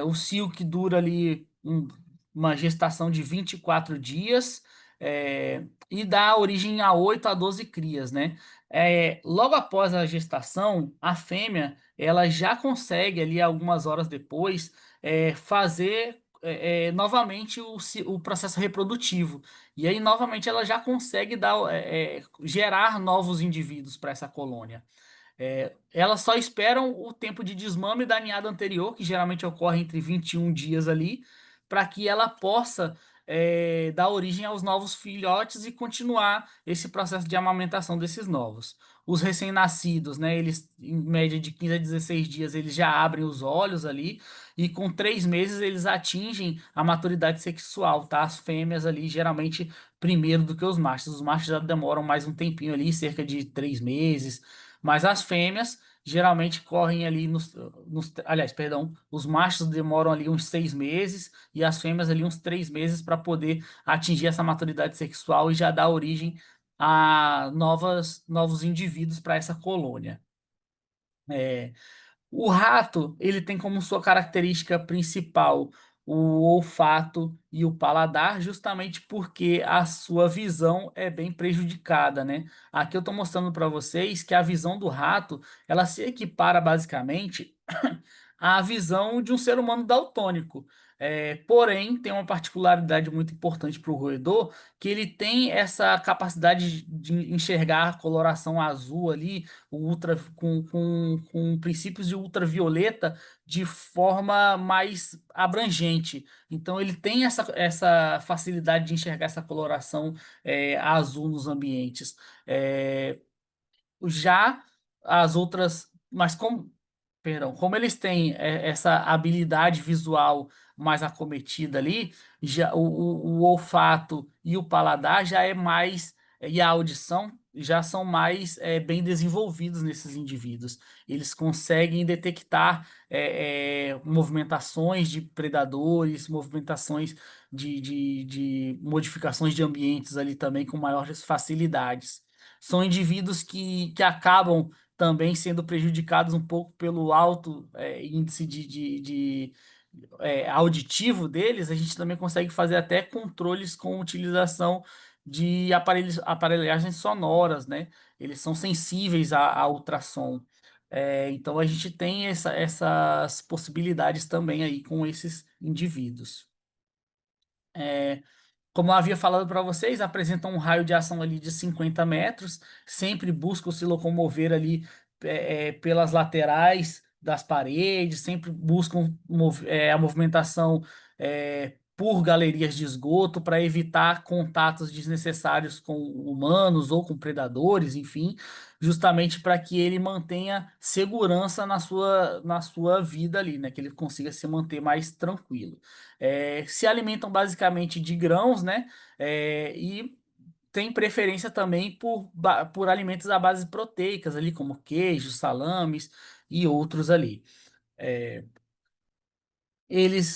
O cio que dura ali uma gestação de 24 dias e dá origem a 8 a 12 crias, né? Logo após a gestação, a fêmea ela já consegue ali algumas horas depois fazer novamente o processo reprodutivo. E aí, novamente, ela já consegue gerar novos indivíduos para essa colônia. Elas só esperam o tempo de desmame da ninhada anterior, que geralmente ocorre entre 21 dias ali, para que ela possa dar origem aos novos filhotes e continuar esse processo de amamentação desses novos. Os recém-nascidos, né, eles, em média de 15 a 16 dias, eles já abrem os olhos ali, e com 3 meses eles atingem a maturidade sexual, tá? As fêmeas ali, geralmente, primeiro do que os machos. Os machos já demoram mais um tempinho ali, cerca de 3 meses, Mas as fêmeas geralmente correm ali aliás, perdão, os machos demoram ali uns 6 meses e as fêmeas ali uns 3 meses para poder atingir essa maturidade sexual e já dar origem a novos indivíduos para essa colônia. É, o rato, ele tem como sua característica principal o olfato e o paladar, justamente porque a sua visão é bem prejudicada, né? Aqui eu estou mostrando para vocês que a visão do rato, ela se equipara basicamente à visão de um ser humano daltônico. Porém, tem uma particularidade muito importante para o roedor, que ele tem essa capacidade de enxergar a coloração azul ali, com princípios de ultravioleta de forma mais abrangente. Então, ele tem essa facilidade de enxergar essa coloração azul nos ambientes. É, já as outras, mas como, perdão, como eles têm essa habilidade visual mais acometida ali, já o olfato e o paladar já é mais, e a audição já são mais bem desenvolvidos nesses indivíduos. Eles conseguem detectar movimentações de predadores, movimentações de modificações de ambientes ali também com maiores facilidades. São indivíduos que acabam também sendo prejudicados um pouco pelo alto índice de auditivo deles. A gente também consegue fazer até controles com utilização de aparelhagens sonoras, né? Eles são sensíveis a ultrassom. Então a gente tem essas possibilidades também aí com esses indivíduos. Como eu havia falado para vocês, apresentam um raio de ação ali de 50 metros, sempre buscam se locomover ali pelas laterais das paredes, sempre buscam a movimentação por galerias de esgoto para evitar contatos desnecessários com humanos ou com predadores, enfim, justamente para que ele mantenha segurança na sua vida ali, né? Que ele consiga se manter mais tranquilo. Se alimentam basicamente de grãos, né? E tem preferência também por alimentos à base proteicas ali, como queijos, salames e outros ali. É,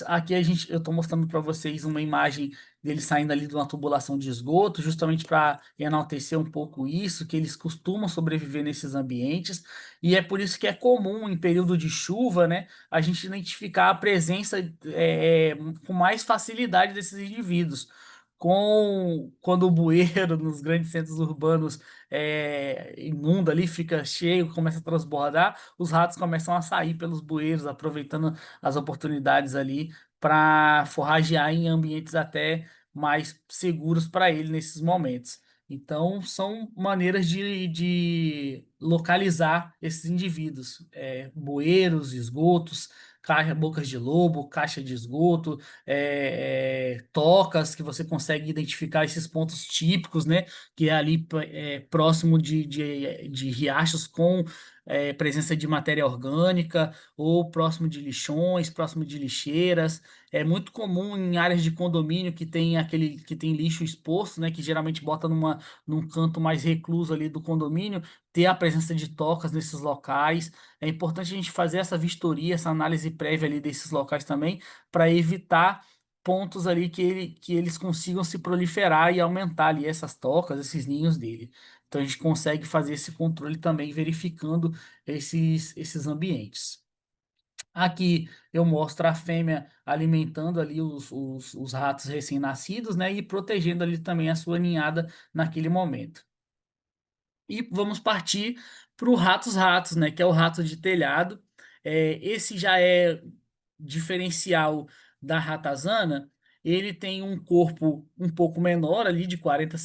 aqui eu estou mostrando para vocês uma imagem deles saindo ali de uma tubulação de esgoto, justamente para enaltecer um pouco isso, que eles costumam sobreviver nesses ambientes, e é por isso que é comum em período de chuva, né, a gente identificar a presença com mais facilidade desses indivíduos. Quando o bueiro nos grandes centros urbanos inunda ali, fica cheio, começa a transbordar, os ratos começam a sair pelos bueiros, aproveitando as oportunidades ali para forragear em ambientes até mais seguros para ele nesses momentos. Então, são maneiras de localizar esses indivíduos, bueiros, esgotos, bocas de lobo, caixa de esgoto, tocas que você consegue identificar esses pontos típicos, né? Que é ali próximo de riachos com presença de matéria orgânica, ou próximo de lixões, próximo de lixeiras. É muito comum em áreas de condomínio que tem lixo exposto, né, que geralmente bota num canto mais recluso ali do condomínio, ter a presença de tocas nesses locais. É importante a gente fazer essa vistoria, essa análise prévia ali desses locais também, para evitar pontos ali que eles consigam se proliferar e aumentar ali essas tocas, esses ninhos dele. Então a gente consegue fazer esse controle também verificando esses ambientes. Aqui eu mostro a fêmea alimentando ali os ratos recém-nascidos, né, e protegendo ali também a sua ninhada naquele momento. E vamos partir para o Ratos Ratos, né, que é o rato de telhado. Esse já é diferencial da ratazana. Ele tem um corpo um pouco menor ali de 40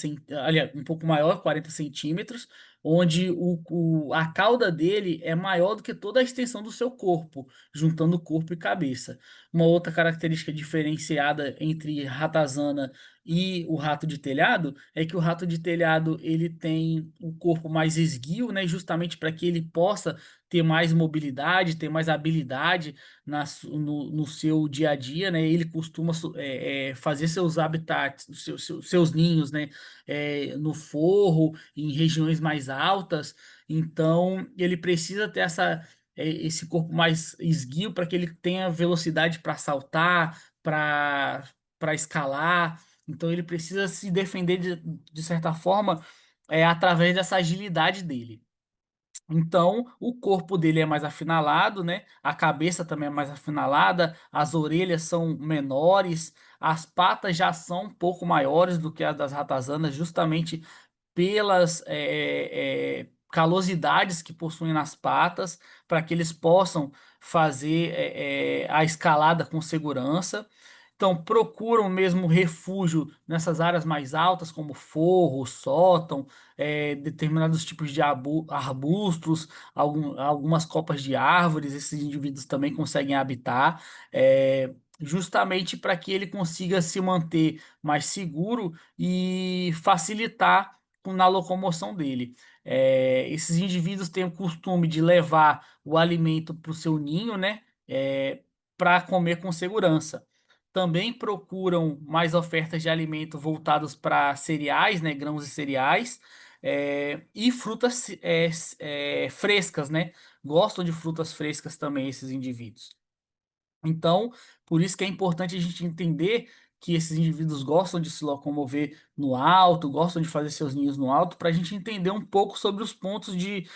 aliás, um pouco maior, 40 centímetros, onde a cauda dele é maior do que toda a extensão do seu corpo, juntando corpo e cabeça. Uma outra característica diferenciada entre ratazana e o rato de telhado é que o rato de telhado ele tem o corpo mais esguio, né, justamente para que ele possa ter mais mobilidade, ter mais habilidade no seu dia a dia, né? Ele costuma fazer seus habitats, seus ninhos, né, no forro, em regiões mais altas. Então, ele precisa ter esse corpo mais esguio para que ele tenha velocidade para saltar, para escalar. Então ele precisa se defender de certa forma através dessa agilidade dele. Então, o corpo dele é mais afinalado, né? A cabeça também é mais afinalada, as orelhas são menores, as patas já são um pouco maiores do que as das ratazanas, justamente pelas calosidades que possuem nas patas, para que eles possam fazer a escalada com segurança. Então, procuram mesmo refúgio nessas áreas mais altas, como forro, sótão, determinados tipos de arbustos, algumas copas de árvores, esses indivíduos também conseguem habitar, justamente para que ele consiga se manter mais seguro e facilitar na locomoção dele. Esses indivíduos têm o costume de levar o alimento para o seu ninho, né? Para comer com segurança. Também procuram mais ofertas de alimento voltados para cereais, né? Grãos e cereais. E frutas frescas, né? Gostam de frutas frescas também, esses indivíduos. Então, por isso que é importante a gente entender que esses indivíduos gostam de se locomover no alto, gostam de fazer seus ninhos no alto, para a gente entender um pouco sobre os pontos de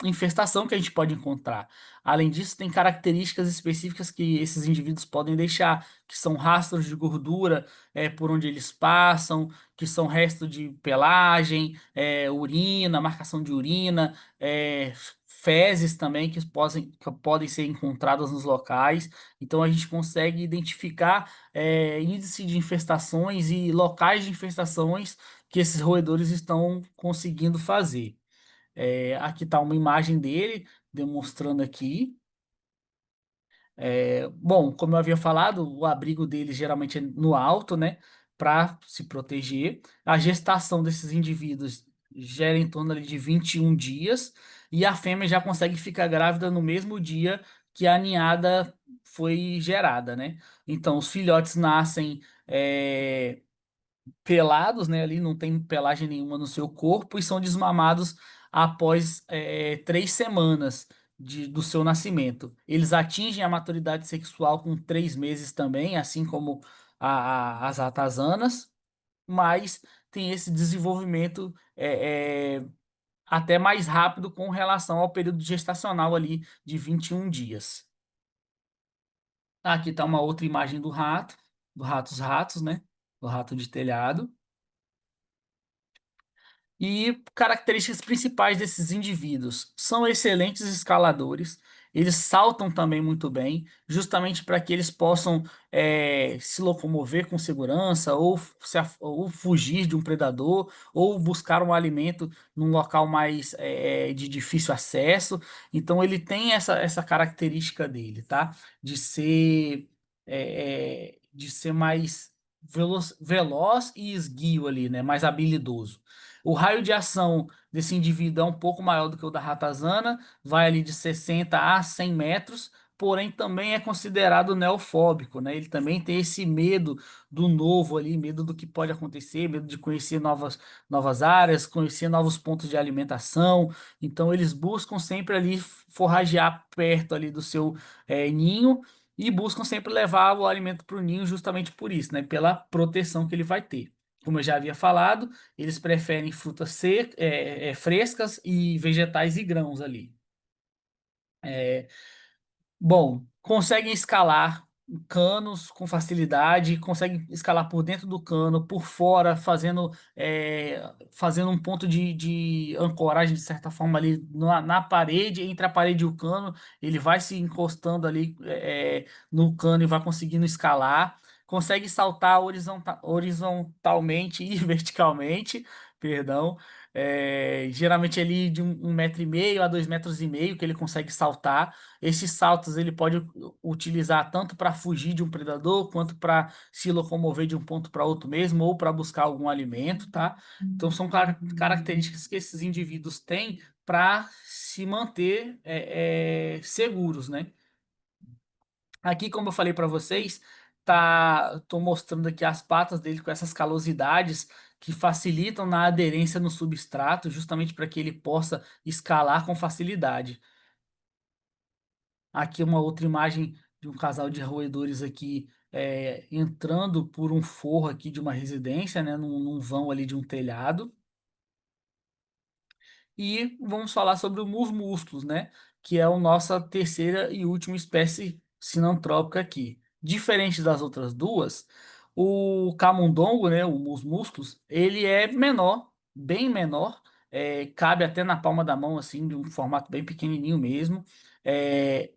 infestação que a gente pode encontrar. Além disso, tem características específicas que esses indivíduos podem deixar, que são rastros de gordura por onde eles passam, que são restos de pelagem, urina, marcação de urina, fezes também que podem ser encontradas nos locais. Então a gente consegue identificar índice de infestações e locais de infestações que esses roedores estão conseguindo fazer. Aqui está uma imagem dele demonstrando aqui. Bom, como eu havia falado, o abrigo deles geralmente é no alto, né, para se proteger. A gestação desses indivíduos gera em torno ali de 21 dias e a fêmea já consegue ficar grávida no mesmo dia que a ninhada foi gerada, né? Então, os filhotes nascem pelados, né? Ali não tem pelagem nenhuma no seu corpo e são desmamados após 3 semanas do seu nascimento. Eles atingem a maturidade sexual com 3 meses também, assim como as ratazanas, mas tem esse desenvolvimento até mais rápido com relação ao período gestacional ali de 21 dias. Aqui está uma outra imagem do rato, ratos, né? Do rato de telhado. E características principais desses indivíduos são excelentes escaladores, eles saltam também muito bem, justamente para que eles possam se locomover com segurança, ou fugir de um predador, ou buscar um alimento num local mais de difícil acesso. Então ele tem essa característica dele, tá? De ser mais veloz e esguio ali, né? Mais habilidoso. O raio de ação desse indivíduo é um pouco maior do que o da ratazana, vai ali de 60 a 100 metros, porém também é considerado neofóbico, né? Ele também tem esse medo do novo ali, medo do que pode acontecer, medo de conhecer novas áreas, conhecer novos pontos de alimentação. Então eles buscam sempre ali forragear perto ali do seu ninho e buscam sempre levar o alimento para o ninho justamente por isso, né? Pela proteção que ele vai ter. Como eu já havia falado, eles preferem frutas frescas e vegetais e grãos ali. Bom, conseguem escalar canos com facilidade, conseguem escalar por dentro do cano, por fora, fazendo um ponto de ancoragem, de certa forma, ali na parede, entre a parede e o cano, ele vai se encostando ali no cano e vai conseguindo escalar. Consegue saltar horizontalmente e verticalmente, perdão. geralmente ali de 1,5 m a 2,5 m que ele consegue saltar. Esses saltos ele pode utilizar tanto para fugir de um predador, quanto para se locomover de um ponto para outro mesmo, ou para buscar algum alimento, tá? Então são características que esses indivíduos têm para se manter seguros, né? Aqui, como eu falei para vocês, tô mostrando aqui as patas dele com essas calosidades que facilitam na aderência no substrato, justamente para que ele possa escalar com facilidade. Aqui uma outra imagem de um casal de roedores aqui entrando por um forro aqui de uma residência, né, num vão ali de um telhado. E vamos falar sobre os músculos, né? Que é a nossa terceira e última espécie sinantrópica aqui. Diferente das outras duas, o camundongo, né? Os músculos, ele é menor, bem menor, cabe até na palma da mão, assim, de um formato bem pequenininho mesmo.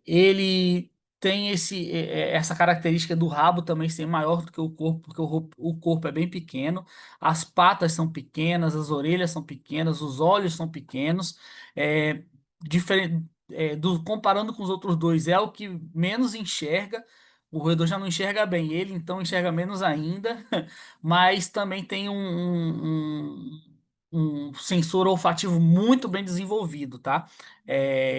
Ele tem essa característica do rabo também ser maior do que o corpo, porque o corpo é bem pequeno. As patas são pequenas, as orelhas são pequenas, os olhos são pequenos. É, comparando com os outros dois, é o que menos enxerga. O roedor já não enxerga bem, ele então enxerga menos ainda, mas também tem um sensor olfativo muito bem desenvolvido, tá?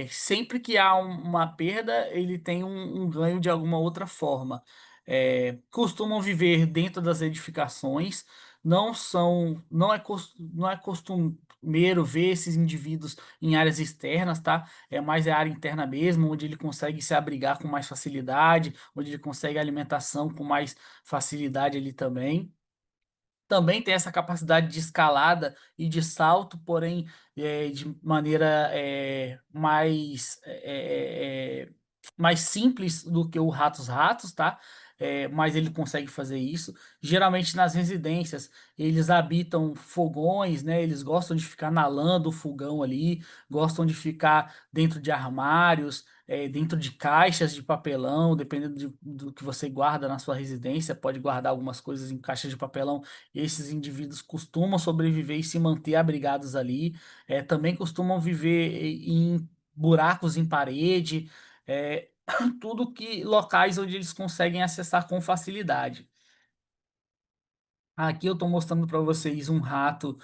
Sempre que há uma perda, ele tem um ganho de alguma outra forma. Costumam viver dentro das edificações, não é costumeiro ver esses indivíduos em áreas externas, tá? É mais a área interna mesmo, onde ele consegue se abrigar com mais facilidade, onde ele consegue alimentação com mais facilidade ali também. Também tem essa capacidade de escalada e de salto, porém de maneira mais simples do que o ratos-ratos, tá? Mas ele consegue fazer isso. Geralmente nas residências, eles habitam fogões, né? Eles gostam de ficar na lã do fogão ali, gostam de ficar dentro de armários, dentro de caixas de papelão, dependendo do que você guarda na sua residência, pode guardar algumas coisas em caixas de papelão. Esses indivíduos costumam sobreviver e se manter abrigados ali. Também costumam viver em buracos em parede, tudo que locais onde eles conseguem acessar com facilidade. Aqui eu estou mostrando para vocês um rato,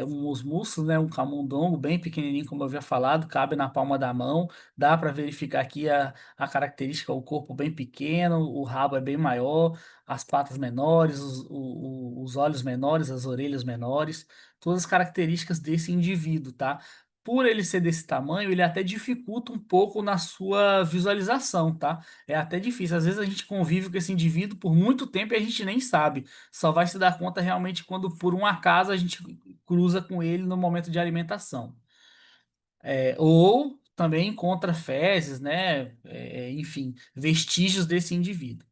uns músculos, né, um camundongo bem pequenininho, como eu havia falado, cabe na palma da mão. Dá para verificar aqui a característica, o corpo bem pequeno, o rabo é bem maior, as patas menores, os olhos menores, as orelhas menores, todas as características desse indivíduo, tá? Por ele ser desse tamanho, ele até dificulta um pouco na sua visualização, tá? É até difícil. Às vezes a gente convive com esse indivíduo por muito tempo e a gente nem sabe. Só vai se dar conta realmente quando, por um acaso, a gente cruza com ele no momento de alimentação. Ou também encontra fezes, né? Enfim, vestígios desse indivíduo.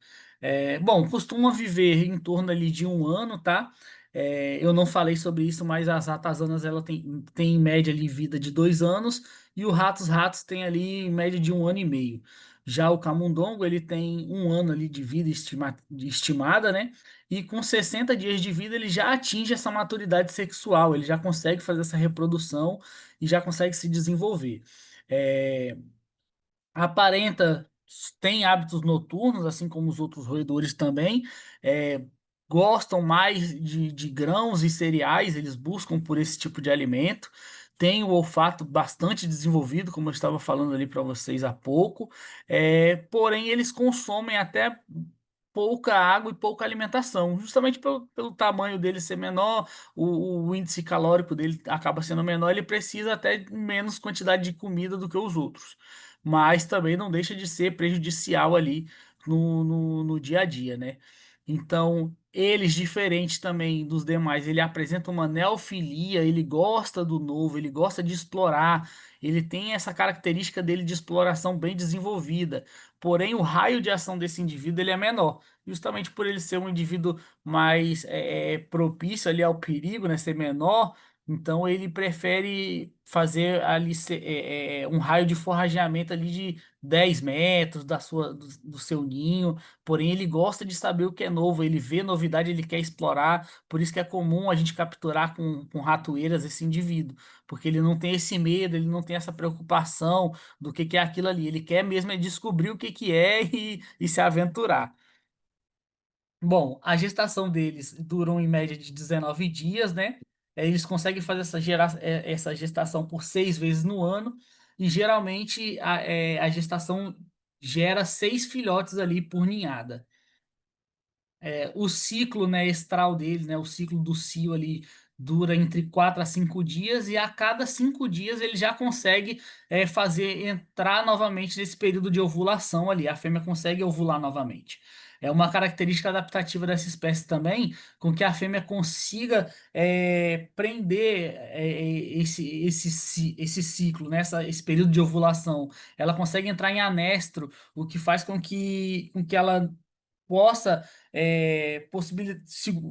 Bom, costuma viver em torno ali de um ano, tá? Eu não falei sobre isso, mas as ratazanas ela tem em média ali vida de 2 anos e o ratos tem ali em média de 1 ano e meio. Já o camundongo ele tem 1 ano ali de vida estimada, né? E com 60 dias de vida ele já atinge essa maturidade sexual, ele já consegue fazer essa reprodução e já consegue se desenvolver. É, Aparenta, tem hábitos noturnos, assim como os outros roedores também. é, Gostam mais de grãos e cereais, eles buscam por esse tipo de alimento. Tem o olfato bastante desenvolvido, como eu estava falando ali para vocês há pouco. Porém, eles consomem até pouca água e pouca alimentação, justamente pelo tamanho dele ser menor, o índice calórico dele acaba sendo menor, ele precisa até menos quantidade de comida do que os outros, mas também não deixa de ser prejudicial ali no dia a dia, né? Então, eles, diferentes também dos demais, ele apresenta uma neofilia, ele gosta do novo, ele gosta de explorar, ele tem essa característica dele de exploração bem desenvolvida. Porém, o raio de ação desse indivíduo ele é menor, justamente por ele ser um indivíduo mais propício ali ao perigo, né, ser menor, Então ele prefere fazer ali um raio de forrageamento ali de 10 metros do seu ninho. Porém, ele gosta de saber o que é novo, ele vê novidade, ele quer explorar. Por isso que é comum a gente capturar com ratoeiras esse indivíduo, porque ele não tem esse medo, ele não tem essa preocupação do que é aquilo ali. Ele quer mesmo é descobrir o que é e se aventurar. Bom, a gestação deles durou em média de 19 dias, né? Eles conseguem fazer essa gestação por 6 vezes no ano, e geralmente a gestação gera 6 filhotes ali por ninhada. O ciclo, né, estral dele, né, o ciclo do cio ali dura entre 4 a 5 dias, e a cada 5 dias ele já consegue fazer entrar novamente nesse período de ovulação ali. A fêmea consegue ovular novamente. É uma característica adaptativa dessa espécie também, com que a fêmea consiga prender esse ciclo, né, esse período de ovulação. Ela consegue entrar em anestro, o que faz com que ela possa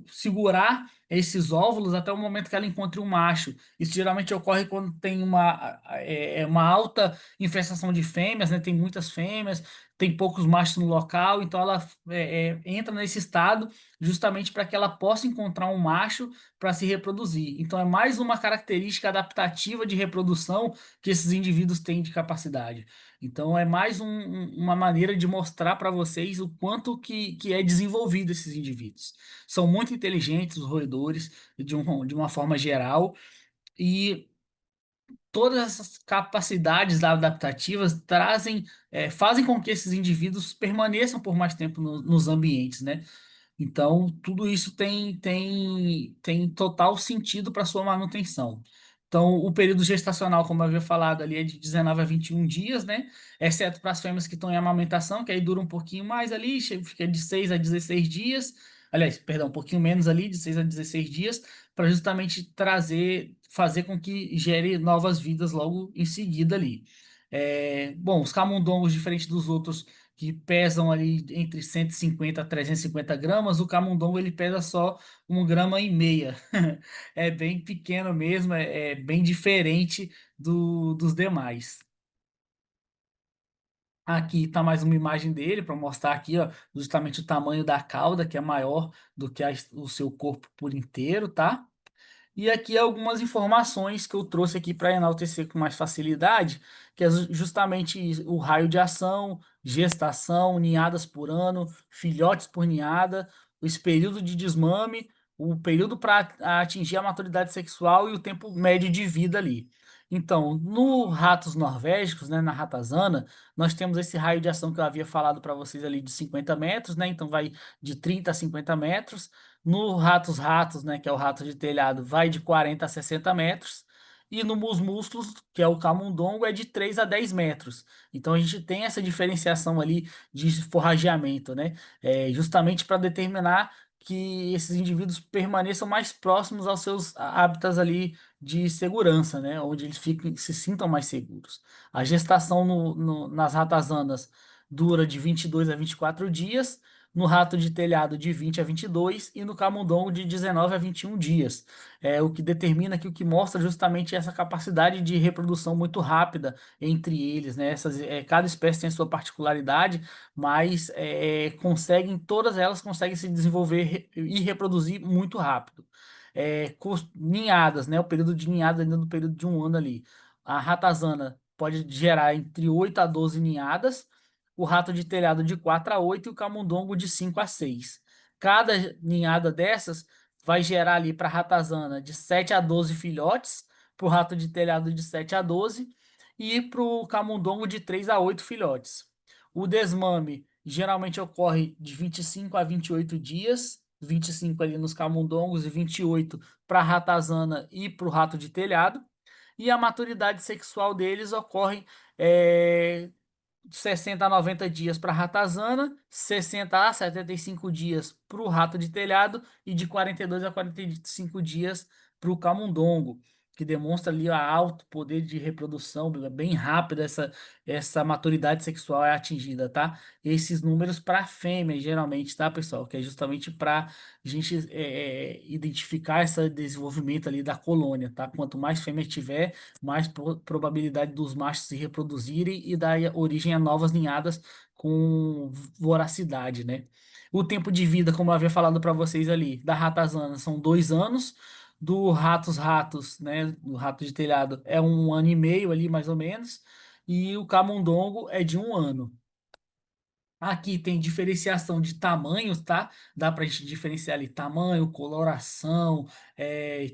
segurar esses óvulos até o momento que ela encontre um macho. Isso geralmente ocorre quando tem uma alta infestação de fêmeas, né? Tem muitas fêmeas, tem poucos machos no local, então ela entra nesse estado justamente para que ela possa encontrar um macho para se reproduzir. Então é mais uma característica adaptativa de reprodução que esses indivíduos têm de capacidade. Então é mais uma maneira de mostrar para vocês o quanto que é desenvolvido esses indivíduos. São muito inteligentes, os roedores, de uma forma geral, e todas essas capacidades adaptativas fazem com que esses indivíduos permaneçam por mais tempo nos ambientes, né? Então, tudo isso tem total sentido para sua manutenção. Então, o período gestacional, como eu havia falado ali, é de 19 a 21 dias, né? Exceto para as fêmeas que estão em amamentação, que aí dura um pouquinho mais ali, fica de 6 a 16 dias. Aliás, perdão, um pouquinho menos ali, de 6 a 16 dias, para justamente fazer com que gere novas vidas logo em seguida ali. Bom, os camundongos, diferente dos outros, que pesam ali entre 150 a 350 gramas, o camundongo ele pesa só 1,5 grama. É bem pequeno mesmo, é bem diferente dos demais. Aqui está mais uma imagem dele para mostrar aqui, ó, justamente o tamanho da cauda, que é maior do que o seu corpo por inteiro, tá? E aqui algumas informações que eu trouxe aqui para enaltecer com mais facilidade, que é justamente o raio de ação, gestação, ninhadas por ano, filhotes por ninhada, esse período de desmame, o período para atingir a maturidade sexual e o tempo médio de vida ali. Então, no ratos norvégicos, né, na ratazana, nós temos esse raio de ação que eu havia falado para vocês ali de 50 metros, né? Então vai de 30 a 50 metros. No Ratos Ratos, né, que é o rato de telhado, vai de 40 a 60 metros. E no Mus Músculos, que é o camundongo, é de 3 a 10 metros. Então a gente tem essa diferenciação ali de forrageamento, né? Justamente para determinar que esses indivíduos permaneçam mais próximos aos seus hábitats ali de segurança, né? Onde eles se sintam mais seguros. A gestação nas ratazanas dura de 22 a 24 dias, no rato de telhado de 20 a 22 e no camundongo de 19 a 21 dias. O que determina que o que mostra justamente essa capacidade de reprodução muito rápida entre eles, né? Cada espécie tem a sua particularidade, mas todas elas conseguem se desenvolver e reproduzir muito rápido. Ninhadas, né? O período de ninhada ainda no período de um ano ali. A ratazana pode gerar entre 8 a 12 ninhadas, o rato de telhado de 4 a 8 e o camundongo de 5 a 6. Cada ninhada dessas vai gerar ali para a ratazana de 7 a 12 filhotes, para o rato de telhado de 7 a 12 e para o camundongo de 3 a 8 filhotes. O desmame geralmente ocorre de 25 a 28 dias, 25 ali nos camundongos e 28 para a ratazana e para o rato de telhado. E a maturidade sexual deles ocorre 60 a 90 dias para a ratazana, 60 a 75 dias para o rato de telhado e de 42 a 45 dias para o camundongo. que demonstra ali a alto poder de reprodução, bem rápido essa maturidade sexual é atingida, tá? Esses números para fêmea, geralmente, tá, pessoal? Que é justamente para a gente identificar esse desenvolvimento ali da colônia, tá? Quanto mais fêmea tiver, mais probabilidade dos machos se reproduzirem e dar origem a novas ninhadas com voracidade, né? O tempo de vida, como eu havia falado para vocês ali, da ratazana são 2 anos, do ratos, né, do rato de telhado é 1 ano e meio ali mais ou menos, e o camundongo é de 1 ano. Aqui tem diferenciação de tamanhos, tá? Dá pra gente diferenciar ali tamanho, coloração,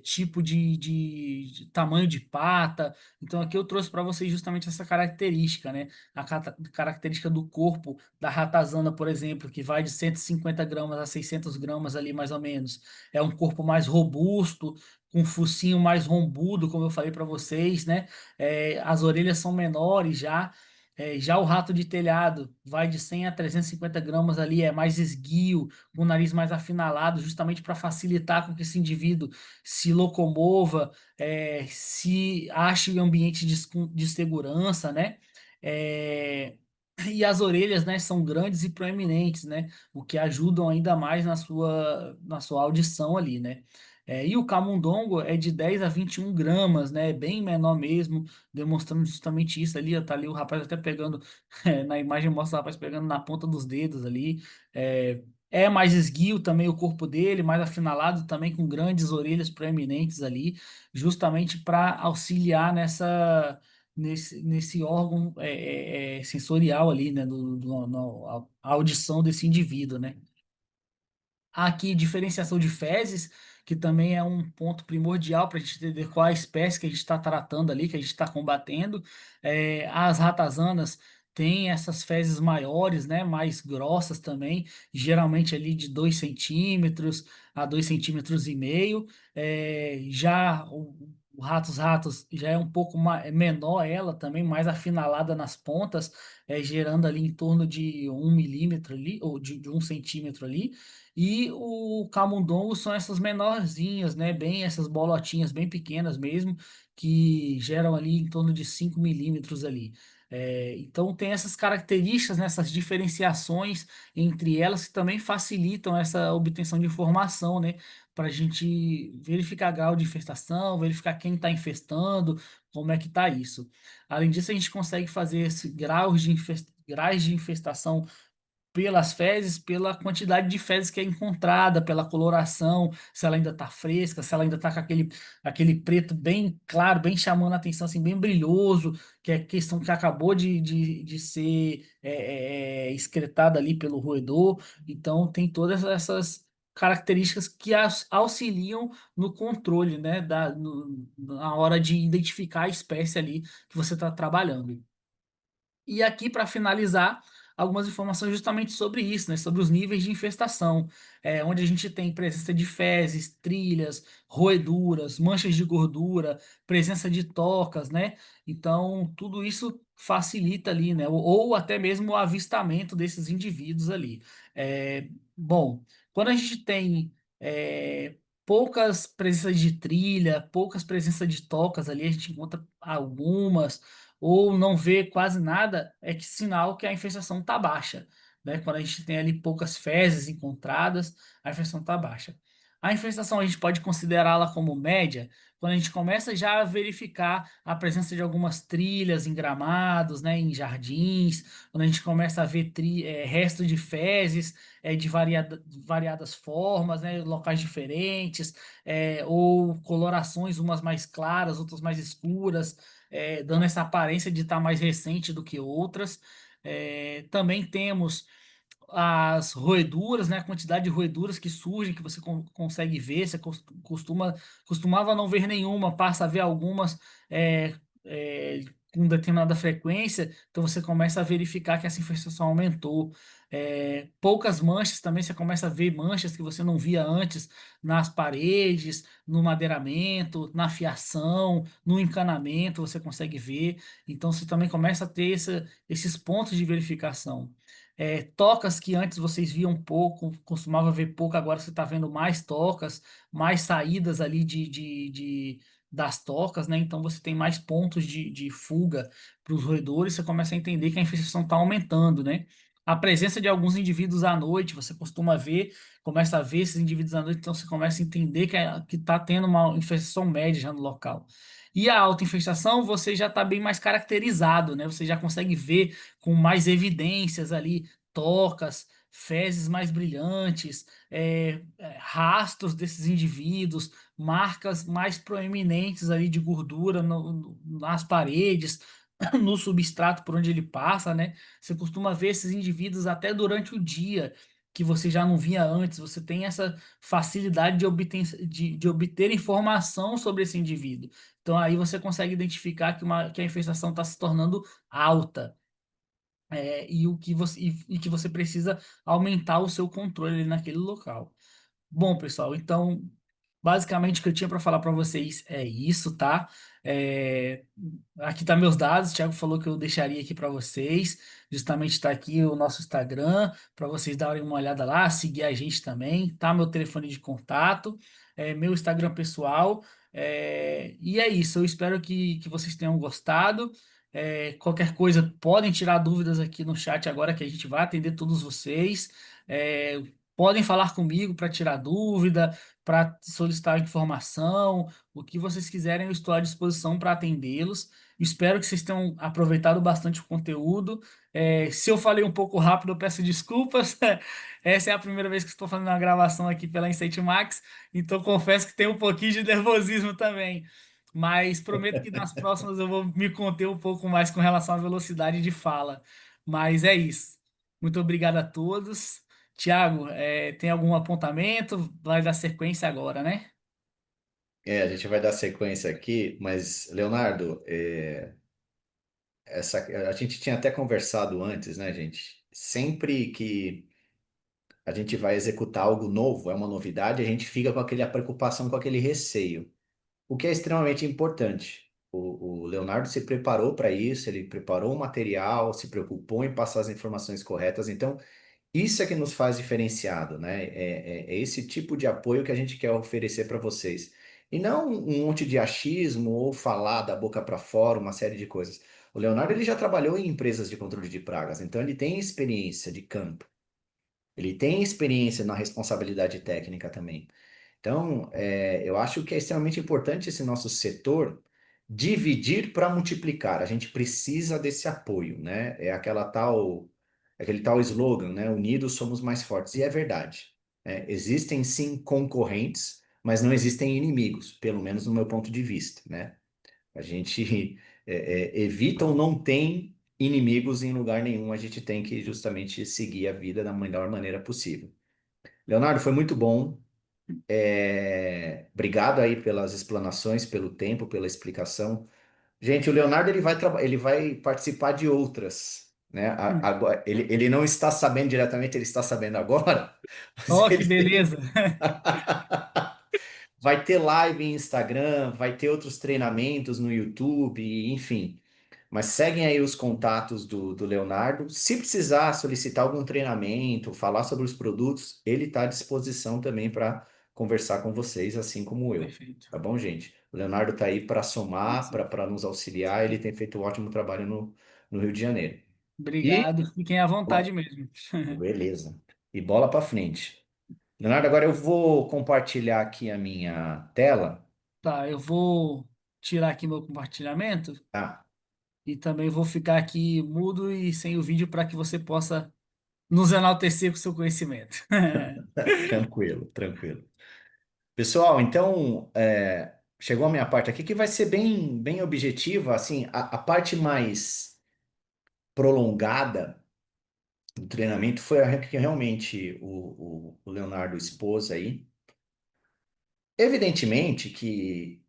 tipo de tamanho de pata. Então aqui eu trouxe para vocês justamente essa característica, né? A característica do corpo da ratazana, por exemplo, que vai de 150 gramas a 600 gramas ali mais ou menos. É um corpo mais robusto, com um focinho mais rombudo, como eu falei para vocês, né? As orelhas são menores já. Já o rato de telhado vai de 100 a 350 gramas ali, é mais esguio, com o nariz mais afinalado, justamente para facilitar com que esse indivíduo se locomova, se ache em ambiente de segurança, né? É, e as orelhas, né, são grandes e proeminentes, né? O que ajudam ainda mais na sua audição ali, né? E o camundongo é de 10 a 21 gramas, né? Bem menor mesmo, demonstrando justamente isso ali. Ó, tá ali o rapaz até pegando, na imagem mostra o rapaz pegando na ponta dos dedos ali. É mais esguio também o corpo dele, mais afinalado também, com grandes orelhas proeminentes ali, justamente para auxiliar nesse órgão sensorial ali, né, a audição desse indivíduo, né? Aqui, diferenciação de fezes, que também é um ponto primordial para a gente entender qual a espécie que a gente está tratando ali, que a gente está combatendo. As ratazanas têm essas fezes maiores, né, mais grossas também, geralmente ali de 2 centímetros a 2,5 centímetros. Já o ratos já é um pouco menor ela também, mais afinalada nas pontas, gerando ali em torno de 1 milímetro ali, ou de 1 centímetro ali. E o camundongo são essas menorzinhas, né? Bem essas bolotinhas bem pequenas mesmo, que geram ali em torno de 5 milímetros ali. Então tem essas características, né, essas diferenciações entre elas que também facilitam essa obtenção de informação, né? Para a gente verificar grau de infestação, verificar quem está infestando, como é que está isso. Além disso, a gente consegue fazer esse graus de infestação pelas fezes, pela quantidade de fezes que é encontrada, pela coloração, se ela ainda está fresca, se ela ainda está com aquele preto bem claro, bem chamando a atenção, assim, bem brilhoso, que é questão que acabou de ser excretada ali pelo roedor. Então, tem todas essas características que auxiliam no controle, né, na hora de identificar a espécie ali que você está trabalhando. E aqui, para finalizar, algumas informações justamente sobre isso, né? Sobre os níveis de infestação, onde a gente tem presença de fezes, trilhas, roeduras, manchas de gordura, presença de tocas, né? Então, tudo isso facilita ali, né? Ou até mesmo o avistamento desses indivíduos ali. Bom, quando a gente tem poucas presenças de trilha, poucas presenças de tocas ali, a gente encontra algumas ou não vê quase nada, é que sinal que a infestação está baixa, né? Quando a gente tem ali poucas fezes encontradas, a infestação está baixa. A infestação a gente pode considerá-la como média quando a gente começa já a verificar a presença de algumas trilhas em gramados, né, em jardins, quando a gente começa a ver resto de fezes de variadas formas, né, locais diferentes, ou colorações, umas mais claras, outras mais escuras, dando essa aparência de estar mais recente do que outras. Também temos as roeduras, né? A quantidade de roeduras que surgem, que você consegue ver, você costumava não ver nenhuma, passa a ver algumas é, com determinada frequência, então você começa a verificar que essa infestação aumentou. Poucas manchas também, você começa a ver manchas que você não via antes nas paredes, no madeiramento, na fiação, no encanamento, você consegue ver. Então você também começa a ter esses pontos de verificação. Tocas que antes vocês viam pouco, costumava ver pouco, agora você está vendo mais tocas, mais saídas ali das tocas, né? Então você tem mais pontos de fuga para os roedores, você começa a entender que a infestação está aumentando, né? A presença de alguns indivíduos à noite, você costuma ver, começa a ver esses indivíduos à noite, então você começa a entender que está tendo uma infestação média já no local. E a autoinfestação, você já está bem mais caracterizado, né? Você já consegue ver com mais evidências ali, tocas, fezes mais brilhantes, rastros desses indivíduos, marcas mais proeminentes ali de gordura nas paredes, no substrato por onde ele passa, né? Você costuma ver esses indivíduos até durante o dia, que você já não via antes. Você tem essa facilidade de obter informação sobre esse indivíduo. Então aí você consegue identificar que a infestação está se tornando alta. E que você precisa aumentar o seu controle ali naquele local. Bom, pessoal, então basicamente o que eu tinha para falar para vocês é isso, tá? É, Aqui tá meus dados. O Thiago falou que eu deixaria aqui para vocês. Justamente está aqui o nosso Instagram para vocês darem uma olhada lá, seguir a gente também. Tá meu telefone de contato, meu Instagram pessoal. E é isso. Eu espero que vocês tenham gostado. Qualquer coisa, podem tirar dúvidas aqui no chat agora que a gente vai atender todos vocês. É, Podem falar comigo para tirar dúvida, para solicitar informação, o que vocês quiserem, eu estou à disposição para atendê-los. Espero que vocês tenham aproveitado bastante o conteúdo. Se eu falei um pouco rápido, eu peço desculpas. Essa é a primeira vez que estou fazendo uma gravação aqui pela Insight Max, então confesso que tem um pouquinho de nervosismo também. Mas prometo que nas próximas eu vou me conter um pouco mais com relação à velocidade de fala. Mas é isso. Muito obrigado a todos. Tiago, tem algum apontamento? Vai dar sequência agora, né? A gente vai dar sequência aqui, mas, Leonardo, a gente tinha até conversado antes, né, gente? Sempre que a gente vai executar algo novo, é uma novidade, a gente fica com aquela preocupação, com aquele receio, o que é extremamente importante. O Leonardo se preparou para isso, ele preparou o material, se preocupou em passar as informações corretas, então isso é que nos faz diferenciado, né? É esse tipo de apoio que a gente quer oferecer para vocês. E não um monte de achismo ou falar da boca para fora, uma série de coisas. O Leonardo ele já trabalhou em empresas de controle de pragas, então ele tem experiência de campo. Ele tem experiência na responsabilidade técnica também. Então, eu acho que é extremamente importante esse nosso setor dividir para multiplicar. A gente precisa desse apoio, né? Aquele tal slogan, né? Unidos somos mais fortes. E é verdade, né? Existem sim concorrentes, mas não existem inimigos, pelo menos no meu ponto de vista, né? A gente evita ou não tem inimigos em lugar nenhum. A gente tem que justamente seguir a vida da melhor maneira possível. Leonardo, foi muito bom. Obrigado aí pelas explanações, pelo tempo, pela explicação. Gente, o Leonardo ele vai participar de outras, né? Agora, ele não está sabendo diretamente, ele está sabendo agora, mas Ó, que ele beleza! vai ter live em Instagram, vai ter outros treinamentos no YouTube, enfim. Mas seguem aí os contatos do Leonardo. Se precisar solicitar algum treinamento, falar sobre os produtos, ele está à disposição também para conversar com vocês, assim como eu. Perfeito. Tá bom, gente? O Leonardo está aí para somar, Massa. para nos auxiliar. Ele tem feito um ótimo trabalho no Rio de Janeiro. E, Obrigado. Fiquem à vontade bom, mesmo. beleza. E bola para frente. Leonardo, agora eu vou compartilhar aqui a minha tela. Tá, eu vou tirar aqui meu compartilhamento Tá? e também vou ficar aqui mudo e sem o vídeo para que você possa nos enaltecer com seu conhecimento. Tranquilo, tranquilo. Pessoal, então, chegou a minha parte aqui que vai ser bem, bem objetiva, assim, a parte mais prolongada do treinamento foi a que realmente o Leonardo expôs aí. Evidentemente que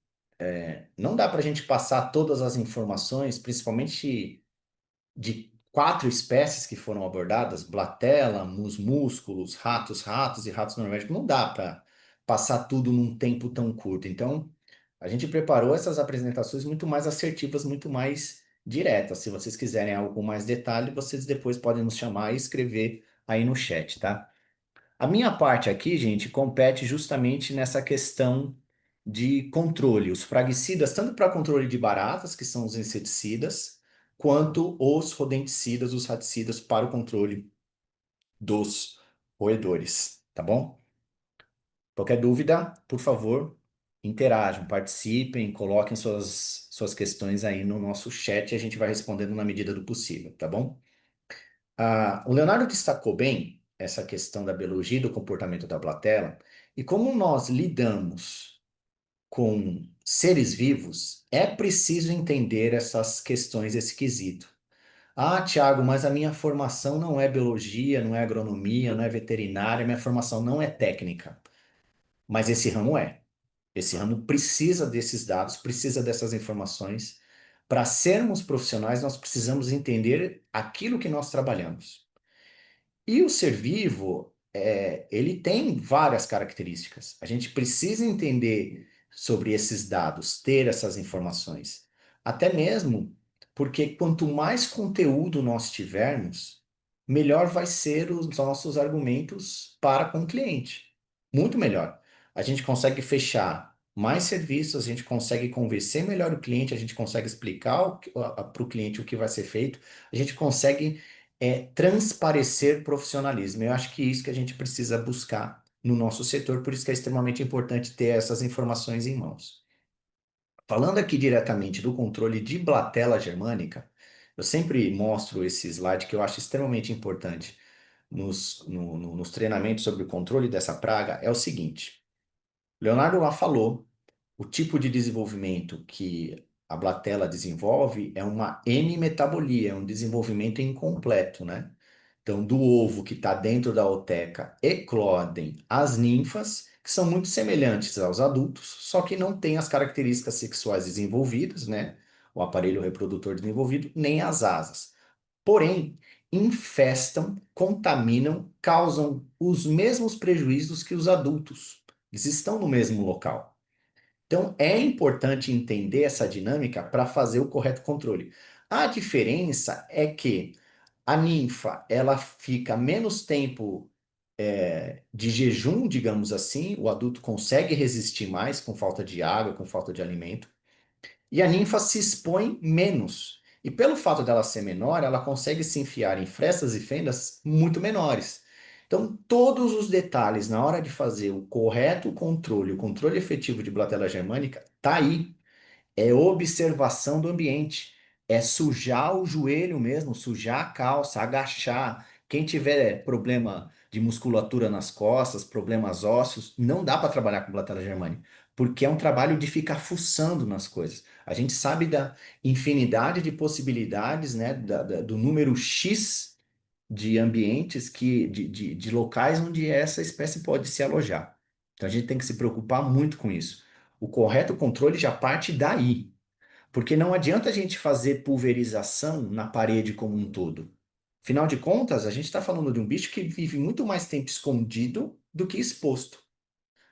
não dá para a gente passar todas as informações, principalmente de quatro espécies que foram abordadas, Blatella, musmúsculos, ratos e ratos normais, não dá para passar tudo num tempo tão curto. Então, a gente preparou essas apresentações muito mais assertivas, muito mais diretas. Se vocês quiserem algo com mais detalhe, vocês depois podem nos chamar e escrever aí no chat, tá? A minha parte aqui, gente, compete justamente nessa questão de controle, os praguicidas, tanto para controle de baratas, que são os inseticidas, quanto os rodenticidas, os raticidas, para o controle dos roedores, tá bom? Qualquer dúvida, por favor, interajam, participem, coloquem suas questões aí no nosso chat e a gente vai respondendo na medida do possível, tá bom? O Leonardo destacou bem essa questão da biologia e do comportamento da platela, e como nós lidamos com seres vivos, é preciso entender essas questões, esse quesito. Ah, Tiago, mas a minha formação não é biologia, não é agronomia, não é veterinária, minha formação não é técnica. Mas esse ramo é. Esse ramo precisa desses dados, precisa dessas informações. Para sermos profissionais, nós precisamos entender aquilo que nós trabalhamos. E o ser vivo, ele tem várias características. A gente precisa entender sobre esses dados, ter essas informações. Até mesmo porque quanto mais conteúdo nós tivermos, melhor vai ser os nossos argumentos para com o cliente. Muito melhor. A gente consegue fechar mais serviços, a gente consegue convencer melhor o cliente, a gente consegue explicar para o cliente o que vai ser feito, a gente consegue transparecer profissionalismo. Eu acho que é isso que a gente precisa buscar no nosso setor, por isso que é extremamente importante ter essas informações em mãos. Falando aqui diretamente do controle de Blatella germânica, eu sempre mostro esse slide que eu acho extremamente importante nos treinamentos sobre o controle dessa praga, é o seguinte. Leonardo lá falou, o tipo de desenvolvimento que a Blatella desenvolve é uma hemimetabolia, é um desenvolvimento incompleto, né? Então, do ovo que está dentro da ooteca eclodem as ninfas, que são muito semelhantes aos adultos, só que não têm as características sexuais desenvolvidas, né? O aparelho reprodutor desenvolvido, nem as asas. Porém, infestam, contaminam, causam os mesmos prejuízos que os adultos. Eles estão no mesmo local. Então, é importante entender essa dinâmica para fazer o correto controle. A diferença é que a ninfa, ela fica menos tempo de jejum, digamos assim, o adulto consegue resistir mais com falta de água, com falta de alimento, e a ninfa se expõe menos. E pelo fato dela ser menor, ela consegue se enfiar em frestas e fendas muito menores. Então, todos os detalhes na hora de fazer o correto controle, o controle efetivo de Blatella germânica, tá aí. É observação do ambiente. É sujar o joelho mesmo, sujar a calça, agachar. Quem tiver problema de musculatura nas costas, problemas ósseos, não dá para trabalhar com Blatella germânica, porque é um trabalho de ficar fuçando nas coisas. A gente sabe da infinidade de possibilidades, né, do número X de ambientes de locais onde essa espécie pode se alojar. Então a gente tem que se preocupar muito com isso. O correto controle já parte daí. Porque não adianta a gente fazer pulverização na parede como um todo. Afinal de contas, a gente está falando de um bicho que vive muito mais tempo escondido do que exposto.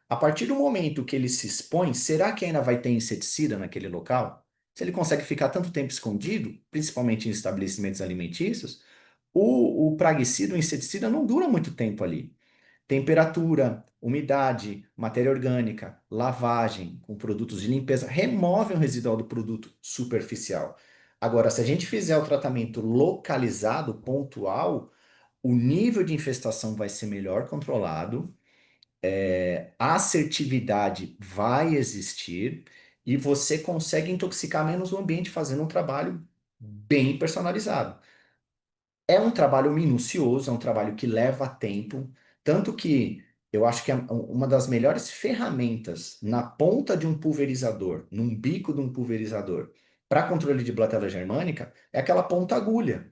A partir do momento que ele se expõe, será que ainda vai ter inseticida naquele local? Se ele consegue ficar tanto tempo escondido, principalmente em estabelecimentos alimentícios, o praguicida, o inseticida, não dura muito tempo ali. Temperatura, umidade, matéria orgânica, lavagem com produtos de limpeza removem o residual do produto superficial. Agora, se a gente fizer o tratamento localizado, pontual, o nível de infestação vai ser melhor controlado, a assertividade vai existir e você consegue intoxicar menos o ambiente fazendo um trabalho bem personalizado. É um trabalho minucioso, é um trabalho que leva tempo, tanto que eu acho que uma das melhores ferramentas na ponta de um pulverizador, num bico de um pulverizador, para controle de blatela germânica, é aquela ponta agulha,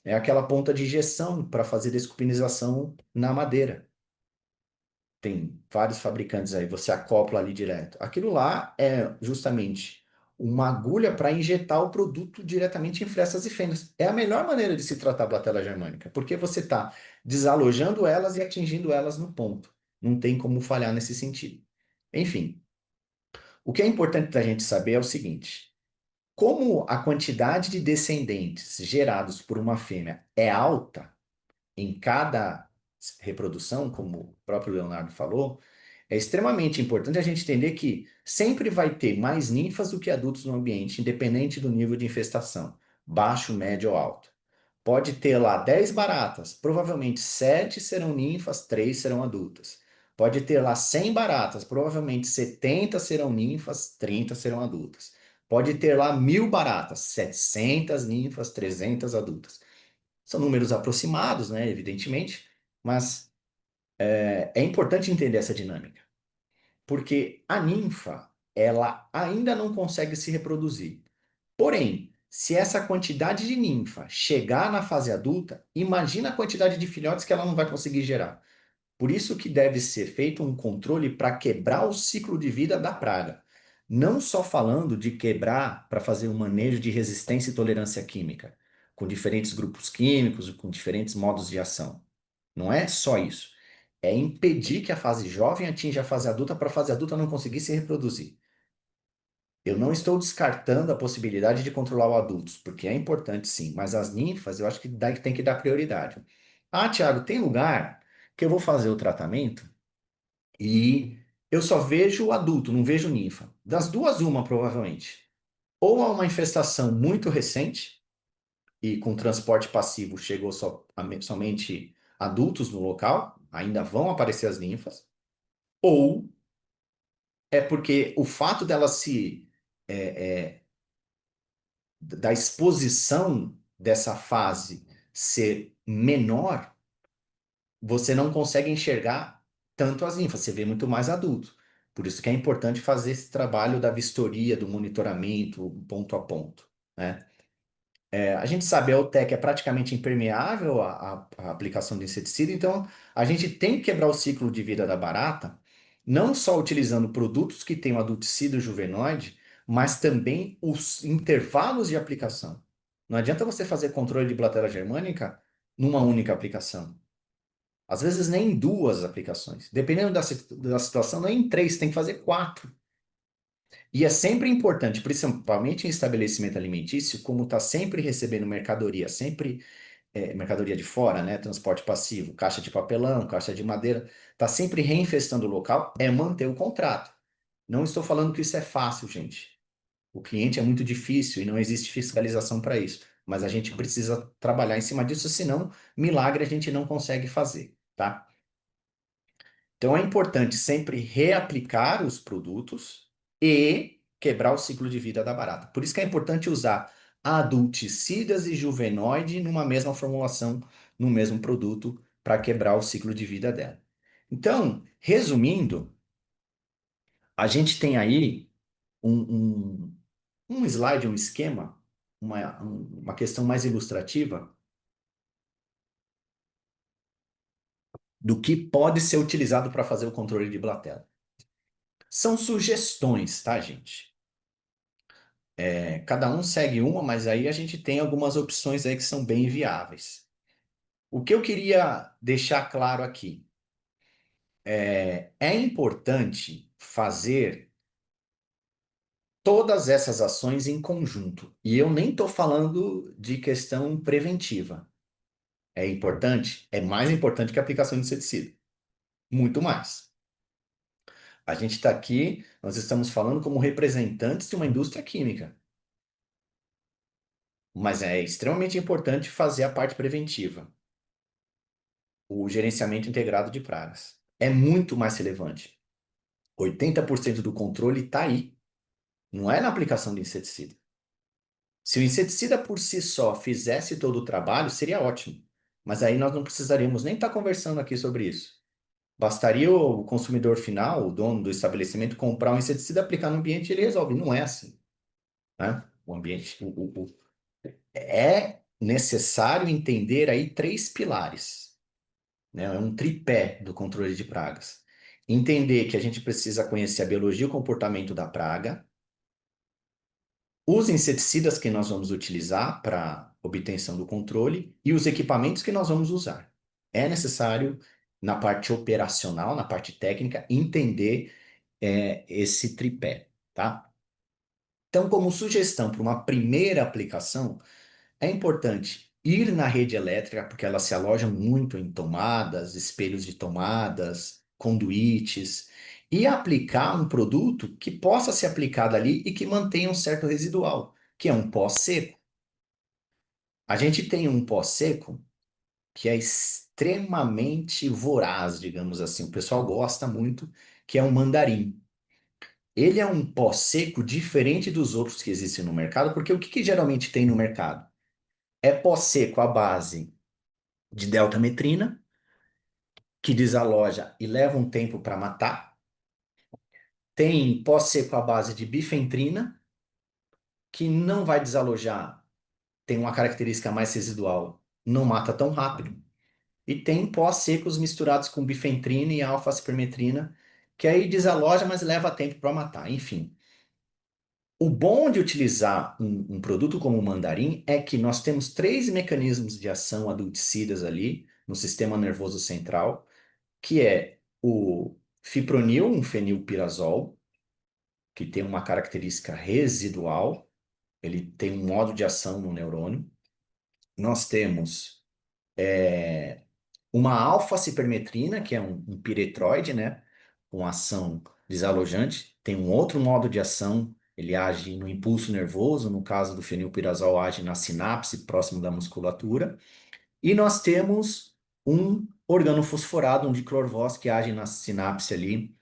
é aquela ponta de injeção para fazer descupinização na madeira. Tem vários fabricantes aí, você acopla ali direto. Aquilo lá é justamente uma agulha para injetar o produto diretamente em frestas e fendas. É a melhor maneira de se tratar a blatela germânica, porque você está desalojando elas e atingindo elas no ponto. Não tem como falhar nesse sentido. Enfim, o que é importante para a gente saber é o seguinte: como a quantidade de descendentes gerados por uma fêmea é alta em cada reprodução, como o próprio Leonardo falou, É extremamente importante a gente entender que sempre vai ter mais ninfas do que adultos no ambiente, independente do nível de infestação, baixo, médio ou alto. Pode ter lá 10 baratas, provavelmente 7 serão ninfas, 3 serão adultas. Pode ter lá 100 baratas, provavelmente 70 serão ninfas, 30 serão adultas. Pode ter lá 1.000 baratas, 700 ninfas, 300 adultas. São números aproximados, né, evidentemente, mas é importante entender essa dinâmica, porque a ninfa, ela ainda não consegue se reproduzir. Porém, se essa quantidade de ninfa chegar na fase adulta, imagina a quantidade de filhotes que ela não vai conseguir gerar. Por isso que deve ser feito um controle para quebrar o ciclo de vida da praga. Não só falando de quebrar para fazer um manejo de resistência e tolerância química, com diferentes grupos químicos, com diferentes modos de ação. Não é só isso. É impedir que a fase jovem atinja a fase adulta para a fase adulta não conseguir se reproduzir. Eu não estou descartando a possibilidade de controlar o adultos, porque é importante sim, mas as ninfas eu acho que tem que dar prioridade. Ah, Thiago, tem lugar que eu vou fazer o tratamento e eu só vejo o adulto, não vejo ninfa. Das duas, uma provavelmente. Ou há uma infestação muito recente e com transporte passivo chegou somente adultos no local, ainda vão aparecer as ninfas, ou é porque o fato dela se da exposição dessa fase ser menor, você não consegue enxergar tanto as ninfas, você vê muito mais adulto. Por isso que é importante fazer esse trabalho da vistoria, do monitoramento, ponto a ponto, né? A gente sabe, a EUTEC é praticamente impermeável à aplicação de inseticida, então a gente tem que quebrar o ciclo de vida da barata, não só utilizando produtos que têm o adulticida juvenoide, mas também os intervalos de aplicação. Não adianta você fazer controle de Bactéria germânica numa única aplicação. Às vezes nem em duas aplicações. Dependendo da situação, nem em três, tem que fazer quatro. E é sempre importante, principalmente em estabelecimento alimentício, como está sempre recebendo mercadoria, sempre mercadoria de fora, né? Transporte passivo, caixa de papelão, caixa de madeira, está sempre reinfestando o local, é manter o contrato. Não estou falando que isso é fácil, gente. O cliente é muito difícil e não existe fiscalização para isso. Mas a gente precisa trabalhar em cima disso, senão milagre a gente não consegue fazer, tá? Então é importante sempre reaplicar os produtos e quebrar o ciclo de vida da barata. Por isso que é importante usar adulticidas e juvenoide numa mesma formulação, no mesmo produto, para quebrar o ciclo de vida dela. Então, resumindo, a gente tem aí um slide, um esquema, uma questão mais ilustrativa do que pode ser utilizado para fazer o controle de Blatella. São sugestões, tá, gente? Cada um segue uma, mas aí a gente tem algumas opções aí que são bem viáveis. O que eu queria deixar claro aqui é importante fazer todas essas ações em conjunto. E eu nem estou falando de questão preventiva. É importante? É mais importante que a aplicação de inseticida. Muito mais. A gente está aqui, nós estamos falando como representantes de uma indústria química. Mas é extremamente importante fazer a parte preventiva, o gerenciamento integrado de pragas. É muito mais relevante. 80% do controle está aí, não é na aplicação de inseticida. Se o inseticida por si só fizesse todo o trabalho, seria ótimo. Mas aí nós não precisaríamos nem estar conversando aqui sobre isso. Bastaria o consumidor final, o dono do estabelecimento, comprar um inseticida, aplicar no ambiente e ele resolve. Não é assim, né? O ambiente, é necessário entender aí três pilares, né? É um tripé do controle de pragas. Entender que a gente precisa conhecer a biologia e o comportamento da praga, os inseticidas que nós vamos utilizar para obtenção do controle e os equipamentos que nós vamos usar. É necessário, na parte operacional, na parte técnica, entender esse tripé, tá? Então, como sugestão para uma primeira aplicação, é importante ir na rede elétrica, porque ela se aloja muito em tomadas, espelhos de tomadas, conduítes, e aplicar um produto que possa ser aplicado ali e que mantenha um certo residual, que é um pó seco. A gente tem um pó seco que é extremamente voraz, digamos assim. O pessoal gosta muito, que é o mandarim. Ele é um pó seco diferente dos outros que existem no mercado, porque o que que geralmente tem no mercado? É pó seco à base de deltametrina, que desaloja e leva um tempo para matar. Tem pó seco à base de bifentrina, que não vai desalojar, tem uma característica mais residual, não mata tão rápido. E tem pós secos misturados com bifentrina e alfa-cipermetrina, que aí desaloja, mas leva tempo para matar. Enfim, o bom de utilizar um produto como o mandarim é que nós temos três mecanismos de ação adulticidas ali no sistema nervoso central, que é o fipronil, um fenilpirazol, que tem uma característica residual, ele tem um modo de ação no neurônio. Nós temos uma alfa-cipermetrina, que é um piretroide, né, com ação desalojante. Tem um outro modo de ação, ele age no impulso nervoso, no caso do fenilpirazol, age na sinapse próximo da musculatura. E nós temos um organofosforado, um diclorvós, que age na sinapse ali,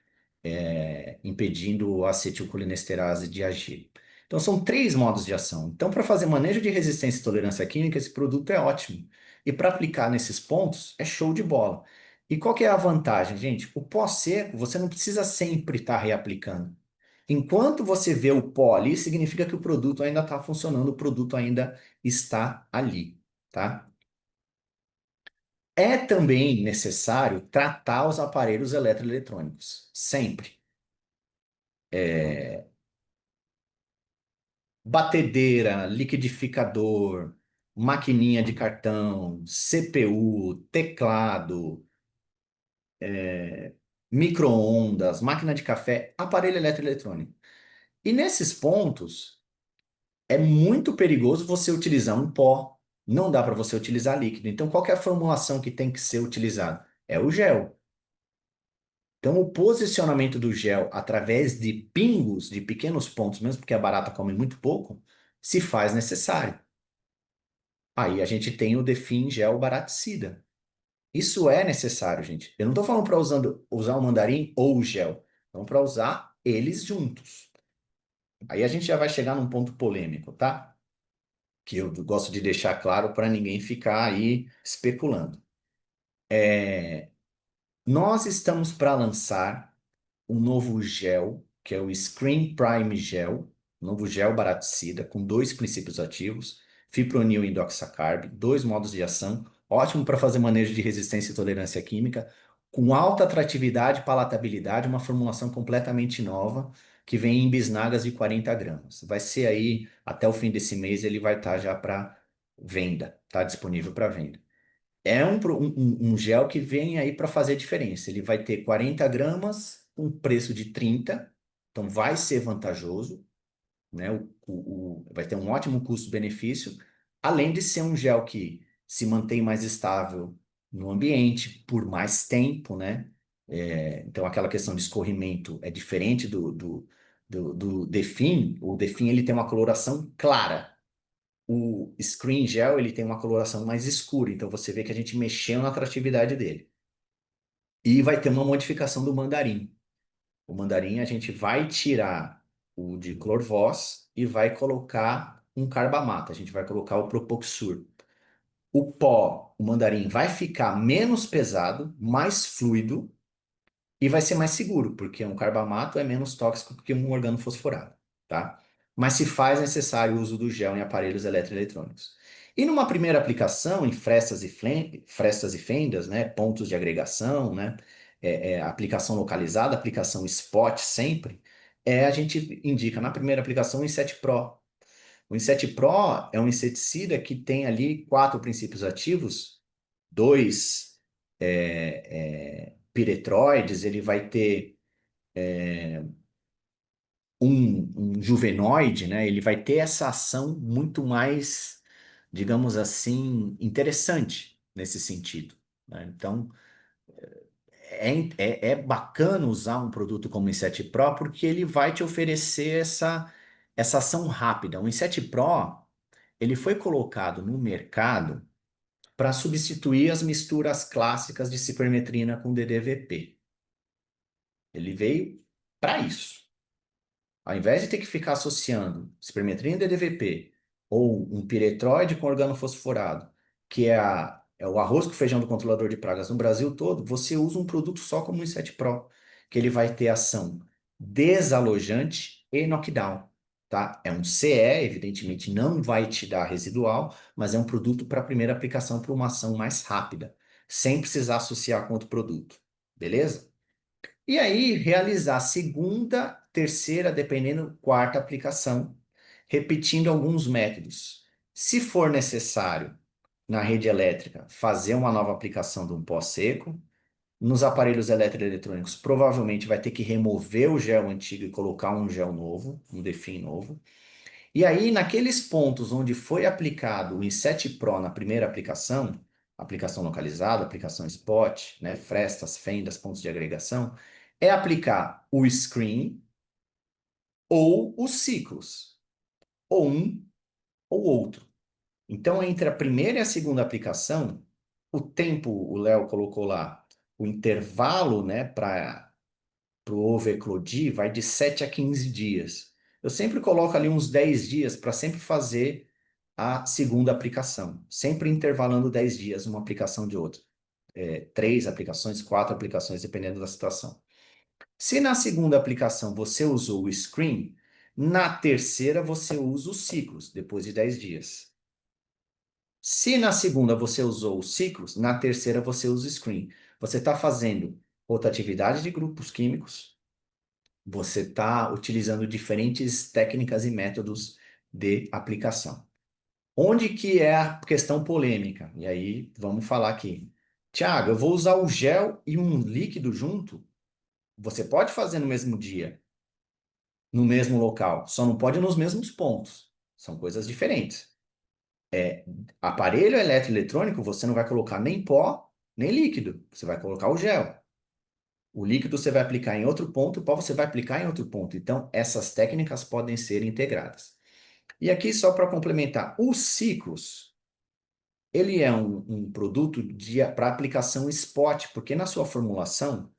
impedindo a acetilcolinesterase de agir. Então, são três modos de ação. Então, para fazer manejo de resistência e tolerância química, esse produto é ótimo. E para aplicar nesses pontos, é show de bola. E qual que é a vantagem, gente? O pó seco, você não precisa sempre estar reaplicando. Enquanto você vê o pó ali, significa que o produto ainda está funcionando, o produto ainda está ali, tá? É também necessário tratar os aparelhos eletroeletrônicos, sempre. Batedeira, liquidificador, maquininha de cartão, CPU, teclado, micro-ondas, máquina de café, aparelho eletroeletrônico. E nesses pontos, é muito perigoso você utilizar um pó. Não dá para você utilizar líquido. Então, qual que é a formulação que tem que ser utilizada? É o gel. Então, o posicionamento do gel através de pingos, de pequenos pontos, mesmo porque a barata come muito pouco, se faz necessário. Aí a gente tem o Defin Gel Baraticida. Isso é necessário, gente. Eu não estou falando para usar o mandarim ou o gel. Então, para usar eles juntos. Aí a gente já vai chegar num ponto polêmico, tá? Que eu gosto de deixar claro para ninguém ficar aí especulando. Nós estamos para lançar um novo gel, que é o Screen Prime Gel, novo gel baraticida, com dois princípios ativos, fipronil e indoxacarb, dois modos de ação, ótimo para fazer manejo de resistência e tolerância química, com alta atratividade e palatabilidade, uma formulação completamente nova, que vem em bisnagas de 40 gramas. Vai ser aí, até o fim desse mês, ele vai estar já para venda, está disponível para venda. É um gel que vem aí para fazer diferença. Ele vai ter 40 gramas, um preço de 30, então vai ser vantajoso, né? Vai ter um ótimo custo-benefício, além de ser um gel que se mantém mais estável no ambiente por mais tempo, né? Então aquela questão de escorrimento é diferente do Defin. O Defin ele tem uma coloração clara. O Screen Gel ele tem uma coloração mais escura, então você vê que a gente mexeu na atratividade dele. E vai ter uma modificação do mandarim. O mandarim a gente vai tirar o de Clorvós e vai colocar um carbamato. A gente vai colocar o Propoxur. O pó, o mandarim, vai ficar menos pesado, mais fluido e vai ser mais seguro, porque um carbamato é menos tóxico que um organofosforado, tá? Mas se faz necessário o uso do gel em aparelhos eletroeletrônicos. E numa primeira aplicação, em frestas e fendas, né, pontos de agregação, né, aplicação localizada, aplicação spot sempre, a gente indica na primeira aplicação o Inset Pro. O Inset Pro é um inseticida que tem ali quatro princípios ativos, dois piretroides, ele vai ter um juvenoide, né? Ele vai ter essa ação muito mais, digamos assim, interessante nesse sentido, né? Então, é bacana usar um produto como o Inset Pro porque ele vai te oferecer essa ação rápida. O Inset Pro, ele foi colocado no mercado para substituir as misturas clássicas de cipermetrina com DDVP. Ele veio para isso. Ao invés de ter que ficar associando cipermetrina e DDVP ou um piretroide com organofosforado, que é o arroz com feijão do controlador de pragas no Brasil todo, você usa um produto só como o Inset Pro, que ele vai ter ação desalojante e knockdown. Tá? É um CE, evidentemente não vai te dar residual, mas é um produto para a primeira aplicação para uma ação mais rápida, sem precisar associar com outro produto. Beleza? E aí, realizar a segunda, terceira, dependendo, quarta aplicação, repetindo alguns métodos. Se for necessário, na rede elétrica, fazer uma nova aplicação de um pó seco. Nos aparelhos eletroeletrônicos, provavelmente vai ter que remover o gel antigo e colocar um gel novo, um DEFIN novo. E aí, naqueles pontos onde foi aplicado o Inset Pro na primeira aplicação localizada, aplicação spot, né, frestas, fendas, pontos de agregação, é aplicar o screen ou os ciclos, ou um ou outro. Então, entre a primeira e a segunda aplicação, o tempo, o Léo colocou lá, o intervalo, né, para o ovo eclodir vai de 7 a 15 dias. Eu sempre coloco ali uns 10 dias para sempre fazer a segunda aplicação, sempre intervalando 10 dias uma aplicação de outra. 3 aplicações, 4 aplicações, dependendo da situação. Se na segunda aplicação você usou o screen, na terceira você usa os ciclos, depois de 10 dias. Se na segunda você usou os ciclos, na terceira você usa o screen. Você está fazendo rotatividade de grupos químicos, você está utilizando diferentes técnicas e métodos de aplicação. Onde que é a questão polêmica? E aí, vamos falar aqui. Tiago, eu vou usar o gel e um líquido junto? Você pode fazer no mesmo dia, no mesmo local, só não pode nos mesmos pontos. São coisas diferentes. Aparelho eletroeletrônico, você não vai colocar nem pó, nem líquido. Você vai colocar o gel. O líquido você vai aplicar em outro ponto, o pó você vai aplicar em outro ponto. Então, essas técnicas podem ser integradas. E aqui, só para complementar, os ciclos, ele é um produto para aplicação spot, porque na sua formulação,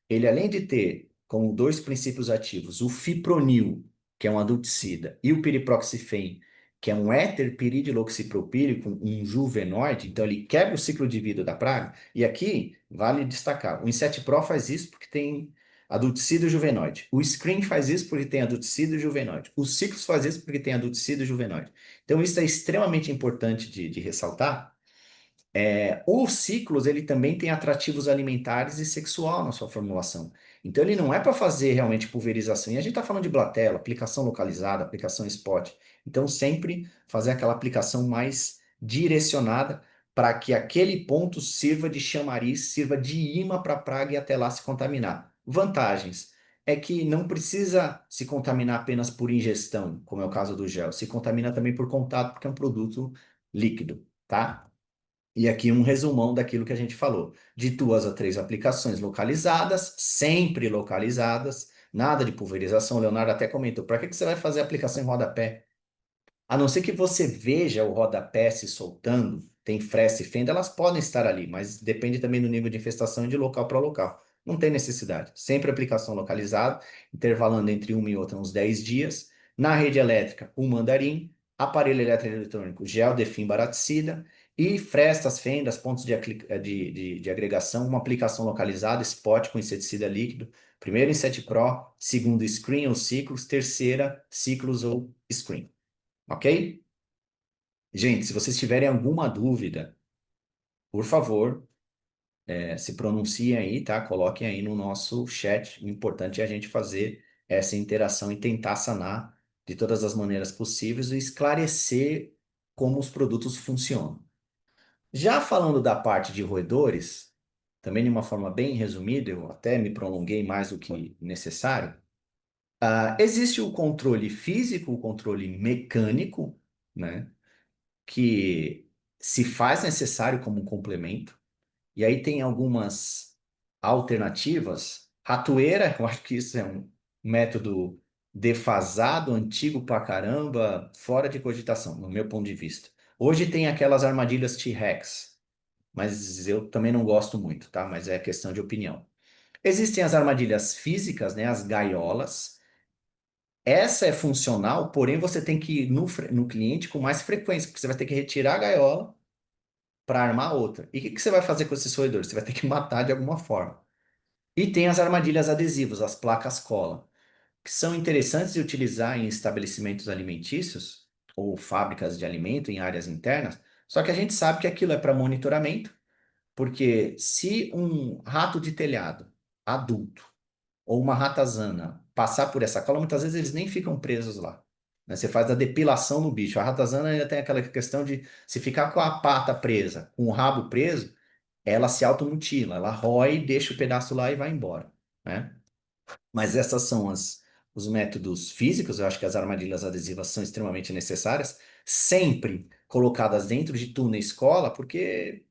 ele além de ter como dois princípios ativos o fipronil, que é um adulticida, e o piriproxifeno, que é um éter piridiloxipropílico, um juvenoide, então ele quebra o ciclo de vida da praga. E aqui vale destacar, o Inset Pro faz isso porque tem adulticida e juvenoide. O Screen faz isso porque tem adulticida e juvenoide. O Ciclos faz isso porque tem adulticida e juvenoide. Então isso é extremamente importante de ressaltar. O ciclos, ele também tem atrativos alimentares e sexual na sua formulação. Então, ele não é para fazer realmente pulverização. E a gente está falando de Blatella, aplicação localizada, aplicação spot. Então, sempre fazer aquela aplicação mais direcionada para que aquele ponto sirva de chamariz, sirva de imã para a praga e até lá se contaminar. Vantagens é que não precisa se contaminar apenas por ingestão, como é o caso do gel. Se contamina também por contato, porque é um produto líquido, tá? E aqui um resumão daquilo que a gente falou. De 2 a 3 aplicações localizadas, sempre localizadas, nada de pulverização. O Leonardo até comentou, para que você vai fazer aplicação em rodapé? A não ser que você veja o rodapé se soltando, tem fresta e fenda, elas podem estar ali, mas depende também do nível de infestação e de local para local. Não tem necessidade. Sempre aplicação localizada, intervalando entre uma e outra uns 10 dias. Na rede elétrica, o mandarim, aparelho eletroeletrônico, gel Defim baraticida e frestas, fendas, pontos de agregação, uma aplicação localizada, spot com inseticida líquido. Primeiro Inset Pro, segundo Screen ou Ciclos, terceira Ciclos ou Screen. Ok? Gente, se vocês tiverem alguma dúvida, por favor, se pronunciem aí, tá? Coloquem aí no nosso chat. O importante é a gente fazer essa interação e tentar sanar de todas as maneiras possíveis e esclarecer como os produtos funcionam. Já falando da parte de roedores, também de uma forma bem resumida, eu até me prolonguei mais do que necessário. Existe o controle físico, o controle mecânico, né? Que se faz necessário como um complemento. E aí tem alternativas, ratoeira, eu acho que isso é um método defasado, antigo pra caramba, fora de cogitação, no meu ponto de vista. Hoje tem aquelas armadilhas T-Rex, mas eu também não gosto muito, tá? Mas é questão de opinião. Existem as armadilhas físicas, né? As gaiolas. Essa é funcional, porém você tem que ir no cliente com mais frequência, porque você vai ter que retirar a gaiola para armar outra. E o que que você vai fazer com esses roedores? Você vai ter que matar de alguma forma. E tem as armadilhas adesivas, as placas cola, que são interessantes de utilizar em estabelecimentos alimentícios ou fábricas de alimento em áreas internas, só que a gente sabe que aquilo é para monitoramento, porque se um rato de telhado adulto ou uma ratazana passar por essa cola, muitas vezes eles nem ficam presos lá. Né? Você faz a depilação no bicho. A ratazana ainda tem aquela questão de se ficar com a pata presa, com o rabo preso, ela se automutila, ela rói, deixa o pedaço lá e vai embora, né? Mas essas são os métodos físicos, eu acho que as armadilhas adesivas são extremamente necessárias, sempre colocadas dentro de túneis cola, porque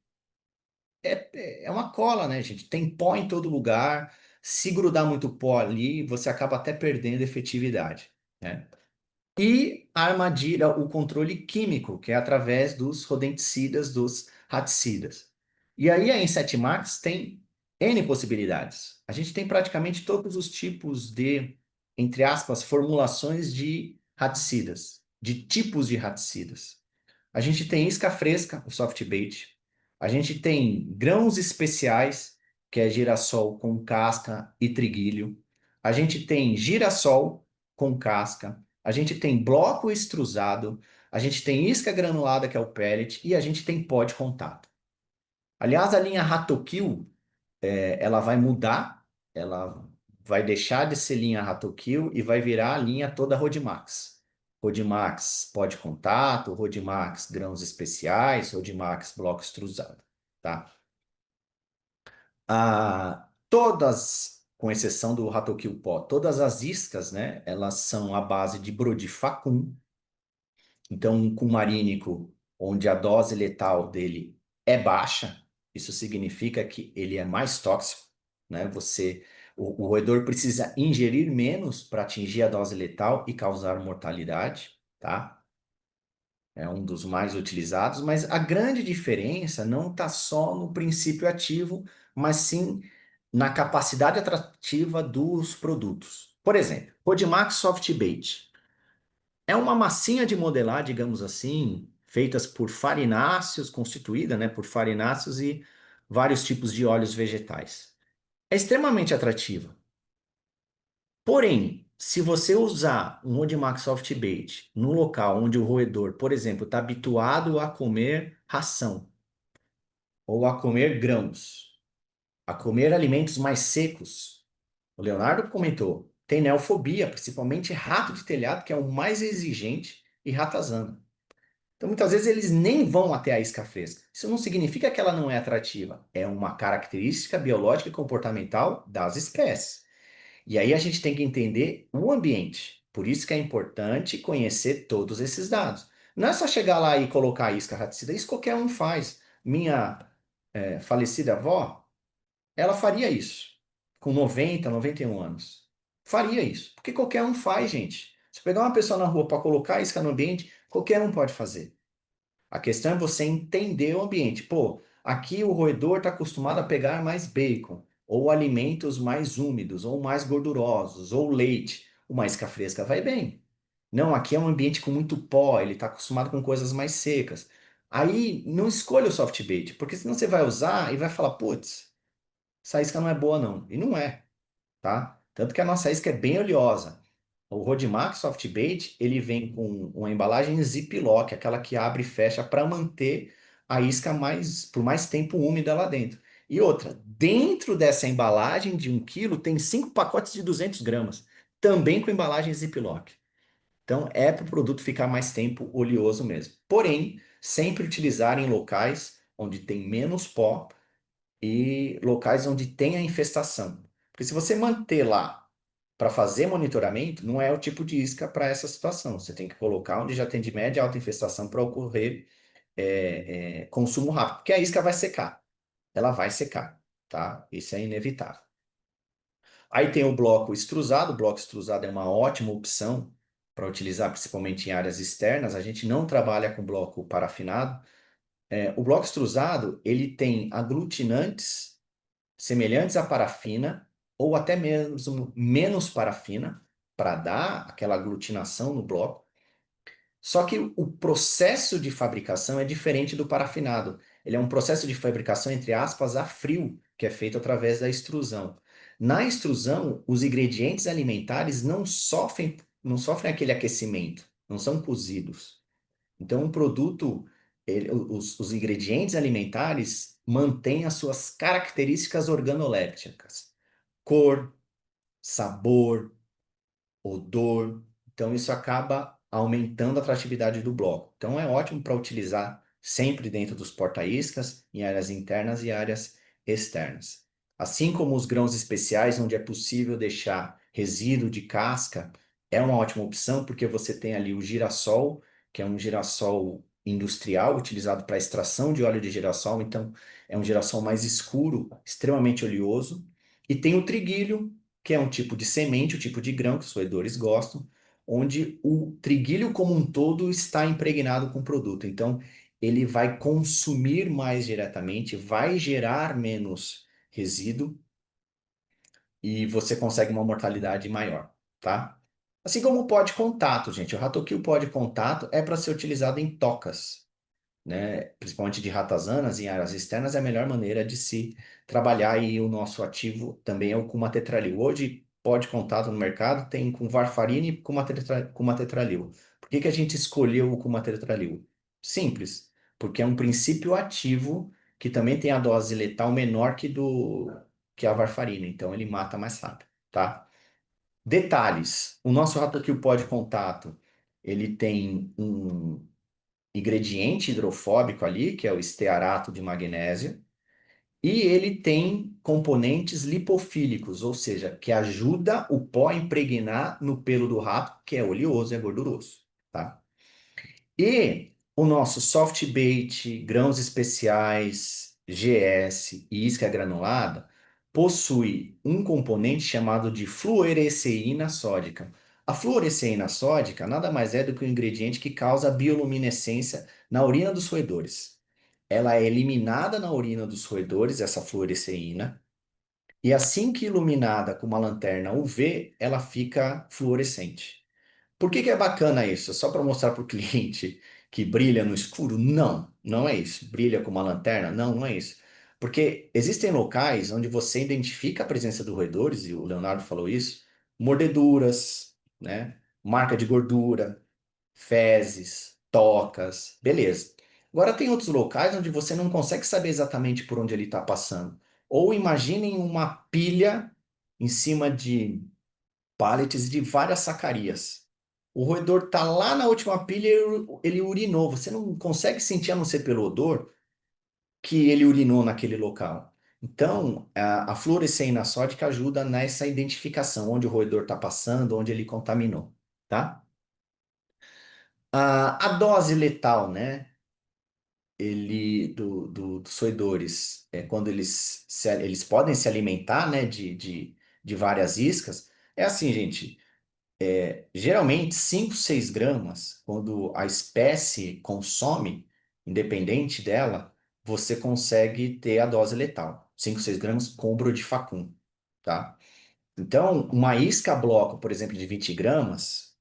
é uma cola, né, gente? Tem pó em todo lugar. Se grudar muito pó ali, você acaba até perdendo efetividade, né? E a armadilha, o controle químico, que é através dos rodenticidas, dos raticidas. E aí a Inset Max tem N possibilidades. A gente tem praticamente todos os tipos de, entre aspas, formulações de raticidas, de tipos de raticidas. A gente tem isca fresca, o soft bait. A gente tem grãos especiais, que é girassol com casca e triguilho. A gente tem girassol com casca. A gente tem bloco extrusado. A gente tem isca granulada, que é o pellet. E a gente tem pó de contato. Aliás, a linha Ratokill, ela vai mudar. Ela vai deixar de ser linha Ratokill e vai virar a linha toda Rodimax. Rodimax pó de contato, Rodimax grãos especiais, Rodimax bloco extrusado, tá? Todas, com exceção do Ratokill pó, todas as iscas, né, elas são à base de Brodifacum. Então, um cumarínico onde a dose letal dele é baixa, isso significa que ele é mais tóxico, né? O roedor precisa ingerir menos para atingir a dose letal e causar mortalidade, tá? É um dos mais utilizados, mas a grande diferença não está só no princípio ativo, mas sim na capacidade atrativa dos produtos. Por exemplo, Rodimax Soft Bait. É uma massinha de modelar, digamos assim, feitas por farináceos, constituída, né, por farináceos e vários tipos de óleos vegetais. É extremamente atrativa. Porém, se você usar um Odimax Soft Bait no local onde o roedor, por exemplo, está habituado a comer ração, ou a comer grãos, a comer alimentos mais secos, o Leonardo comentou, tem neofobia, principalmente rato de telhado, que é o mais exigente, e ratazana. Então, muitas vezes eles nem vão até a isca fresca. Isso não significa que ela não é atrativa. É uma característica biológica e comportamental das espécies. E aí a gente tem que entender o ambiente. Por isso que é importante conhecer todos esses dados. Não é só chegar lá e colocar a isca raticida. Isso qualquer um faz. Minha falecida avó, ela faria isso. Com 90, 91 anos. Faria isso. Porque qualquer um faz, gente. Se pegar uma pessoa na rua para colocar a isca no ambiente, qualquer um pode fazer. A questão é você entender o ambiente. Pô, aqui o roedor está acostumado a pegar mais bacon, ou alimentos mais úmidos, ou mais gordurosos, ou leite. Uma isca fresca vai bem. Não, aqui é um ambiente com muito pó, ele está acostumado com coisas mais secas. Aí não escolha o soft bait, porque senão você vai usar e vai falar, putz, essa isca não é boa não. E não é, tá? Tanto que a nossa isca é bem oleosa. O Rodimax Soft Bait, ele vem com uma embalagem Ziploc, aquela que abre e fecha para manter a isca por mais tempo úmida lá dentro. E outra, dentro dessa embalagem de 1 quilo tem 5 pacotes de 200 gramas, também com embalagem Ziploc. Então é para o produto ficar mais tempo oleoso mesmo. Porém, sempre utilizar em locais onde tem menos pó e locais onde tem a infestação. Porque se você manter lá para fazer monitoramento, não é o tipo de isca para essa situação. Você tem que colocar onde já tem de média alta infestação para ocorrer consumo rápido, porque a isca vai secar. Ela vai secar. tá? Isso é inevitável. Aí tem o bloco extrusado é uma ótima opção para utilizar principalmente em áreas externas. A gente não trabalha com bloco parafinado. O bloco extrusado, ele tem aglutinantes semelhantes à parafina ou até mesmo menos parafina para dar aquela aglutinação no bloco. Só que o processo de fabricação é diferente do parafinado. Ele é um processo de fabricação, entre aspas, a frio, que é feito através da extrusão. Na extrusão, os ingredientes alimentares não sofrem aquele aquecimento, não são cozidos. Então, o produto, os ingredientes alimentares mantêm as suas características organolépticas: cor, sabor, odor. Então, isso acaba aumentando a atratividade do bloco. Então, é ótimo para utilizar sempre dentro dos porta-iscas, em áreas internas e áreas externas. Assim como os grãos especiais, onde é possível deixar resíduo de casca, é uma ótima opção, porque você tem ali o girassol, que é um girassol industrial utilizado para extração de óleo de girassol, então é um girassol mais escuro, extremamente oleoso, e tem o triguilho, que é um tipo de semente, o tipo de grão que os roedores gostam, onde o triguilho como um todo está impregnado com o produto. Então, ele vai consumir mais diretamente, vai gerar menos resíduo e você consegue uma mortalidade maior, tá? Assim como o pó de contato, gente. O Ratoquil pó de contato é para ser utilizado em tocas, né, principalmente de ratazanas em áreas externas, é a melhor maneira de se trabalhar e o nosso ativo também é o Cumatetralil. Hoje, pode contato no mercado, tem com varfarina e Cumatetralil. Por que que a gente escolheu o Cumatetralil? Simples, porque é um princípio ativo que também tem a dose letal menor que a varfarina, então ele mata mais rápido, tá? Detalhes, o nosso Ratoquil pó de contato, ele tem um ingrediente hidrofóbico ali, que é o estearato de magnésio, e ele tem componentes lipofílicos, ou seja, que ajuda o pó a impregnar no pelo do rato, que é oleoso e é gorduroso, tá? E o nosso soft bait, grãos especiais, GS e isca granulada possui um componente chamado de fluoresceína sódica. A fluoresceína sódica nada mais é do que um ingrediente que causa bioluminescência na urina dos roedores. Ela é eliminada na urina dos roedores, essa fluoresceína, e assim que iluminada com uma lanterna UV, ela fica fluorescente. Por que que é bacana isso? Só para mostrar para o cliente que brilha no escuro? Não, não é isso. Brilha com uma lanterna? Não, não é isso. Porque existem locais onde você identifica a presença de roedores, e o Leonardo falou isso, mordeduras, né? Marca de gordura, fezes, tocas, beleza. Agora tem outros locais onde você não consegue saber exatamente por onde ele está passando. Ou imaginem uma pilha em cima de pallets de várias sacarias. O roedor tá lá na última pilha e ele urinou. Você não consegue sentir, a não ser pelo odor, que ele urinou naquele local. Então, a fluoresceína sódica ajuda nessa identificação, onde o roedor está passando, onde ele contaminou, tá? A dose letal, né? Dos roedores, quando eles podem se alimentar, né, de várias iscas, é assim, gente. Geralmente, 5, 6 gramas, quando a espécie consome, independente dela, você consegue ter a dose letal. 5, 6 gramas com brodifacum, tá? Então, uma isca a bloco, por exemplo, de 20 gramas,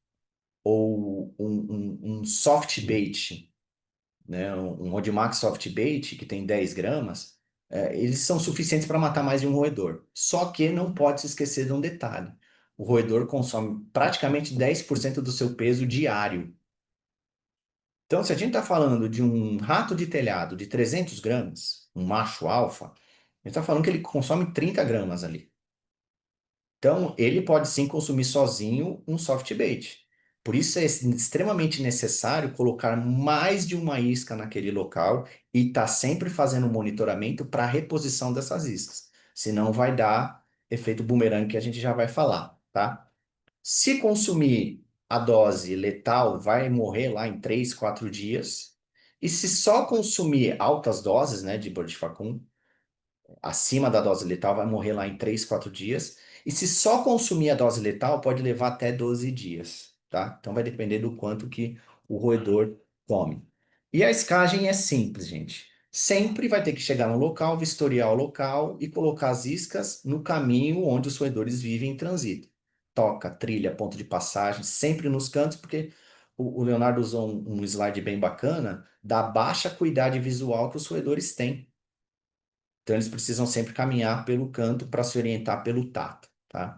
ou um soft bait, né, um Rodimax soft bait, que tem 10 gramas, eles são suficientes para matar mais de um roedor. Só que não pode se esquecer de um detalhe. O roedor consome praticamente 10% do seu peso diário. Então, se a gente está falando de um rato de telhado de 300 gramas, um macho alfa, a gente está falando que ele consome 30 gramas ali. Então, ele pode sim consumir sozinho um soft bait. Por isso é extremamente necessário colocar mais de uma isca naquele local e estar sempre fazendo um monitoramento para a reposição dessas iscas. Senão vai dar efeito bumerangue que a gente já vai falar, tá? Se consumir a dose letal, vai morrer lá em 3, 4 dias. E se só consumir altas doses, né, de Bortifacum, acima da dose letal vai morrer lá em 3, 4 dias. E se só consumir a dose letal, pode levar até 12 dias, tá? Então vai depender do quanto que o roedor come. E a escagem é simples, gente. Sempre vai ter que chegar no local, vistoriar o local e colocar as iscas no caminho onde os roedores vivem e transitam. Toca, trilha, ponto de passagem, sempre nos cantos, porque o Leonardo usou um slide bem bacana da baixa acuidade visual que os roedores têm. Então, eles precisam sempre caminhar pelo canto para se orientar pelo tato, tá?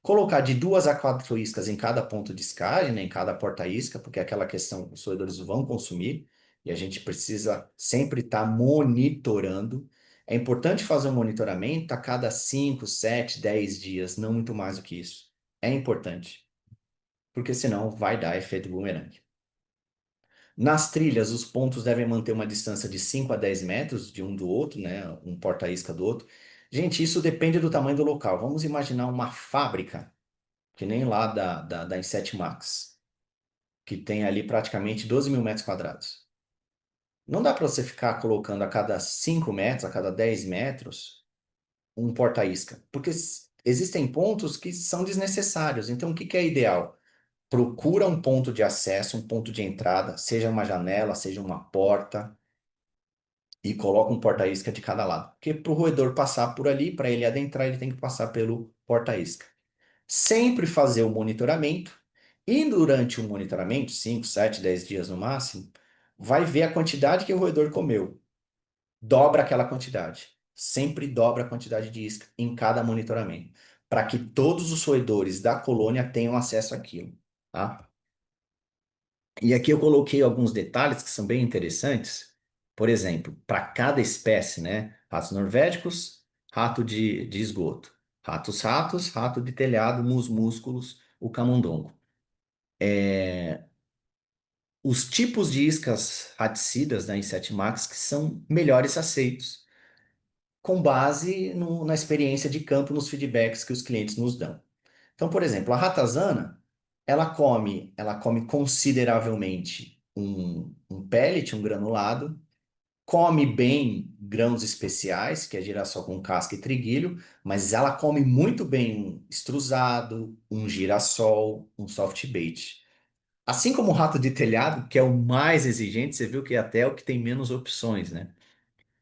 Colocar de 2 a 4 iscas em cada ponto de escagem, né, em cada porta-isca, porque é aquela questão, os roedores vão consumir e a gente precisa sempre estar monitorando. É importante fazer um monitoramento a cada 5, 7, 10 dias, não muito mais do que isso. É importante, porque senão vai dar efeito bumerangue. Nas trilhas, os pontos devem manter uma distância de 5 a 10 metros de um do outro, né? Um porta-isca do outro. Gente, isso depende do tamanho do local. Vamos imaginar uma fábrica, que nem lá da Inset Max, que tem ali praticamente 12 mil metros quadrados. Não dá para você ficar colocando a cada 5 metros, a cada 10 metros, um porta-isca, porque existem pontos que são desnecessários. Então, o que que é ideal? Procura um ponto de acesso, um ponto de entrada, seja uma janela, seja uma porta, e coloca um porta-isca de cada lado. Porque para o roedor passar por ali, para ele adentrar, ele tem que passar pelo porta-isca. Sempre fazer o monitoramento, e durante o monitoramento, 5, 7, 10 dias no máximo, vai ver a quantidade que o roedor comeu. Dobra aquela quantidade. Sempre dobra a quantidade de isca em cada monitoramento, para que todos os roedores da colônia tenham acesso àquilo, tá? E aqui eu coloquei alguns detalhes que são bem interessantes. Por exemplo, para cada espécie, né? Ratos norvédicos, rato de esgoto. Ratos, rato de telhado, músculos, o camundongo. Os tipos de iscas raticidas da Inset Max que são melhores aceitos, com base na experiência de campo, nos feedbacks que os clientes nos dão. Então, por exemplo, a ratazana, ela come consideravelmente um pellet, um granulado, come bem grãos especiais, que é girassol com casca e triguilho, mas ela come muito bem um estrusado, um girassol, um soft bait. Assim como o rato de telhado, que é o mais exigente, você viu que até é o que tem menos opções, né?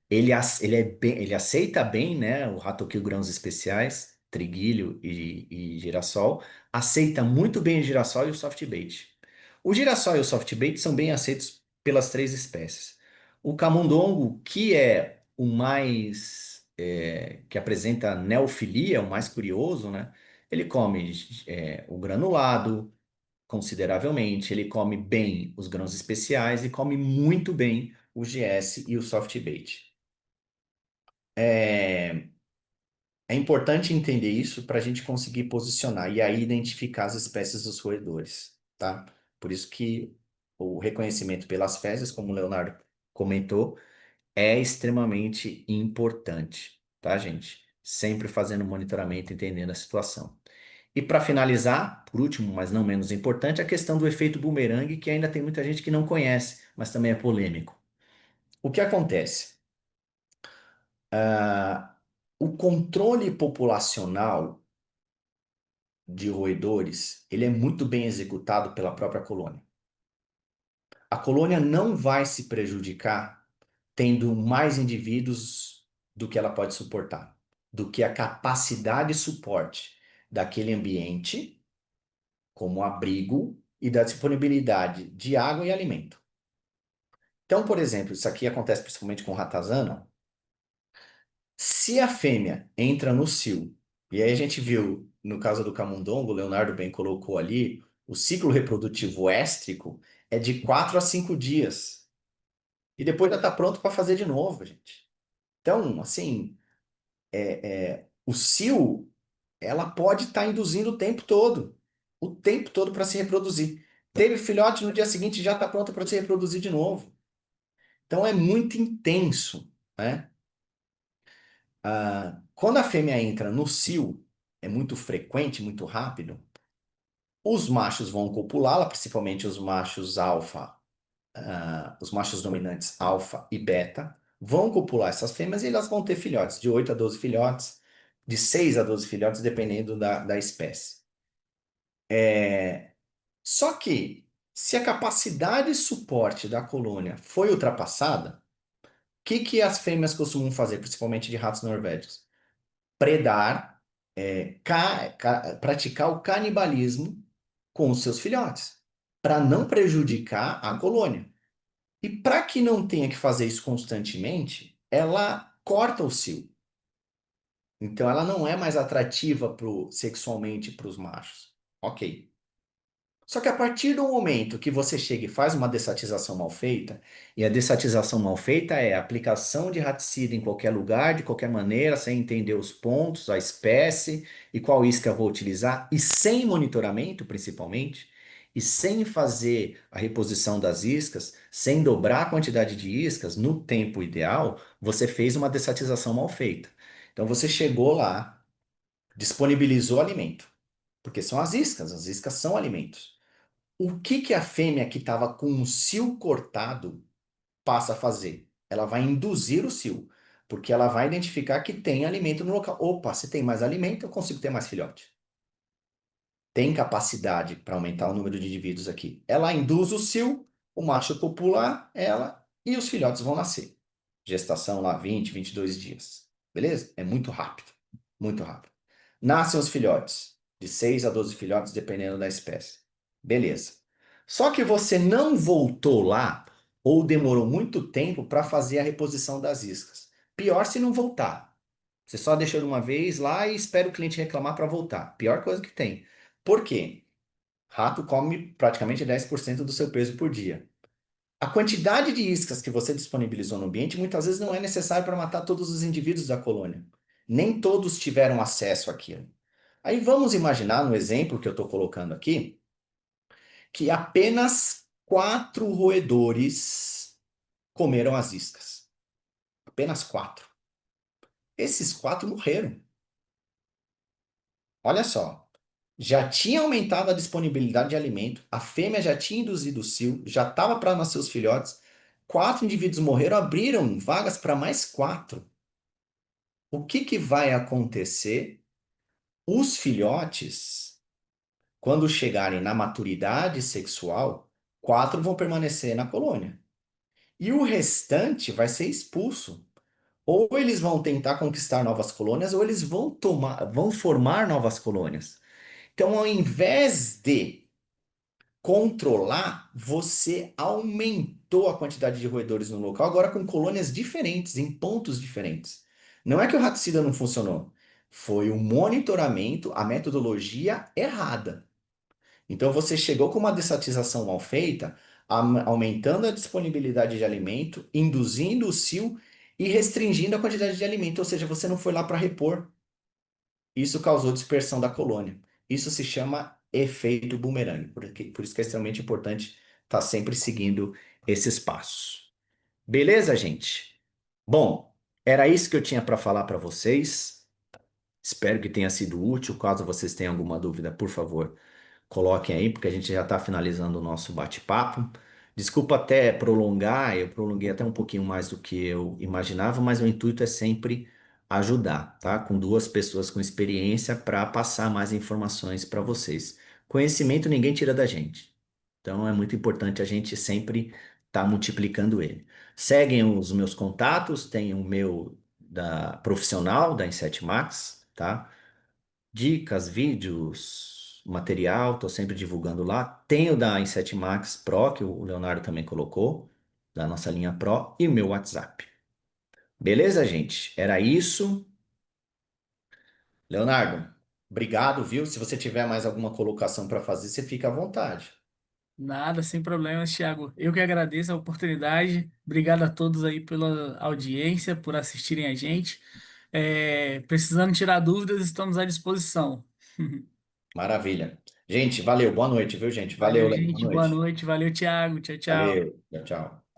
Ele aceita bem, né, o Ratoquil grãos especiais, triguilho e girassol. Aceita muito bem o girassol e o soft bait. O girassol e o soft bait são bem aceitos pelas 3 espécies. O camundongo, que é o mais, que apresenta neofilia, o mais curioso, né? Ele come o granulado consideravelmente, ele come bem os grãos especiais e come muito bem o GS e o soft bait. É, é importante entender isso para a gente conseguir posicionar e aí identificar as espécies dos roedores, tá? Por isso que o reconhecimento pelas fezes, como o Leonardo comentou, é extremamente importante, tá, gente? Sempre fazendo monitoramento, entendendo a situação. E para finalizar, por último, mas não menos importante, a questão do efeito bumerangue, que ainda tem muita gente que não conhece, mas também é polêmico. O que acontece? Ah, o controle populacional de roedores, ele é muito bem executado pela própria colônia. A colônia não vai se prejudicar tendo mais indivíduos do que ela pode suportar, do que a capacidade de suporte daquele ambiente como abrigo e da disponibilidade de água e alimento. Então, por exemplo, isso aqui acontece principalmente com ratazana. Se a fêmea entra no cio, e aí a gente viu, no caso do camundongo, o Leonardo bem colocou ali, o ciclo reprodutivo éstrico é de 4 a 5 dias. E depois já está pronto para fazer de novo, gente. Então, assim, o cio, ela pode estar induzindo o tempo todo para se reproduzir. Teve filhote, no dia seguinte já está pronto para se reproduzir de novo. Então é muito intenso, né? Quando a fêmea entra no cio, é muito frequente, muito rápido, os machos vão copulá-la, principalmente os machos alfa, os machos dominantes alfa e beta, vão copular essas fêmeas e elas vão ter filhotes, de 8 a 12 filhotes, de 6 a 12 filhotes, dependendo da espécie. Só que, se a capacidade de suporte da colônia foi ultrapassada, o que que as fêmeas costumam fazer, principalmente de ratos norvégios? Predar, praticar o canibalismo com os seus filhotes, para não prejudicar a colônia. E para que não tenha que fazer isso constantemente, ela corta o cio. Então ela não é mais atrativa sexualmente para os machos. Ok. Só que a partir do momento que você chega e faz uma dessatização mal feita, e a dessatização mal feita é a aplicação de raticida em qualquer lugar, de qualquer maneira, sem entender os pontos, a espécie e qual isca eu vou utilizar, e sem monitoramento, principalmente, e sem fazer a reposição das iscas, sem dobrar a quantidade de iscas no tempo ideal, você fez uma dessatização mal feita. Então você chegou lá, disponibilizou alimento, porque são as iscas são alimentos. O que que a fêmea que estava com o cio cortado passa a fazer? Ela vai induzir o cio, porque ela vai identificar que tem alimento no local. Opa, se tem mais alimento, eu consigo ter mais filhote. Tem capacidade para aumentar o número de indivíduos aqui. Ela induz o cio, o macho copula ela e os filhotes vão nascer. Gestação lá 20, 22 dias. Beleza? É muito rápido. Muito rápido. Nascem os filhotes, de 6 a 12 filhotes, dependendo da espécie. Beleza. Só que você não voltou lá ou demorou muito tempo para fazer a reposição das iscas. Pior se não voltar. Você só deixou de uma vez lá e espera o cliente reclamar para voltar. Pior coisa que tem. Por quê? Rato come praticamente 10% do seu peso por dia. A quantidade de iscas que você disponibilizou no ambiente muitas vezes não é necessário para matar todos os indivíduos da colônia. Nem todos tiveram acesso àquilo. Aí vamos imaginar, no exemplo que eu estou colocando aqui, que apenas 4 roedores comeram as iscas. Apenas 4. Esses 4 morreram. Olha só. Já tinha aumentado a disponibilidade de alimento, a fêmea já tinha induzido o cio, já estava para nascer os filhotes. 4 indivíduos morreram, abriram vagas para mais 4. O que que vai acontecer? Os filhotes, quando chegarem na maturidade sexual, 4 vão permanecer na colônia. E o restante vai ser expulso. Ou eles vão tentar conquistar novas colônias, ou eles vão formar novas colônias. Então, ao invés de controlar, você aumentou a quantidade de roedores no local, agora com colônias diferentes, em pontos diferentes. Não é que o raticida não funcionou, foi o monitoramento, a metodologia errada. Então você chegou com uma dessatização mal feita, aumentando a disponibilidade de alimento, induzindo o cio e restringindo a quantidade de alimento, ou seja, você não foi lá para repor. Isso causou dispersão da colônia. Isso se chama efeito bumerangue, por isso que é extremamente importante estar sempre seguindo esses passos. Beleza, gente? Bom, era isso que eu tinha para falar para vocês. Espero que tenha sido útil. Caso vocês tenham alguma dúvida, por favor, coloquem aí, porque a gente já está finalizando o nosso bate-papo. Desculpa até prolongar, eu prolonguei até um pouquinho mais do que eu imaginava, mas o intuito é sempre ajudar, tá? Com duas pessoas com experiência para passar mais informações para vocês. Conhecimento ninguém tira da gente. Então é muito importante a gente sempre estar multiplicando ele. Seguem os meus contatos, tem o meu da profissional da Inset Max, tá? Dicas, vídeos, material, estou sempre divulgando lá. Tem o da Inset Max Pro, que o Leonardo também colocou, da nossa linha Pro, e o meu WhatsApp. Beleza, gente? Era isso. Leonardo, obrigado, viu? Se você tiver mais alguma colocação para fazer, você fica à vontade. Nada, sem problemas, Thiago. Eu que agradeço a oportunidade. Obrigado a todos aí pela audiência, por assistirem a gente. Precisando tirar dúvidas, estamos à disposição. Maravilha. Gente, valeu. Boa noite, viu, gente? Valeu, Valeu, Léo. Boa gente. Boa noite. noite. Valeu, Thiago. Tchau, tchau. Valeu. Tchau, tchau.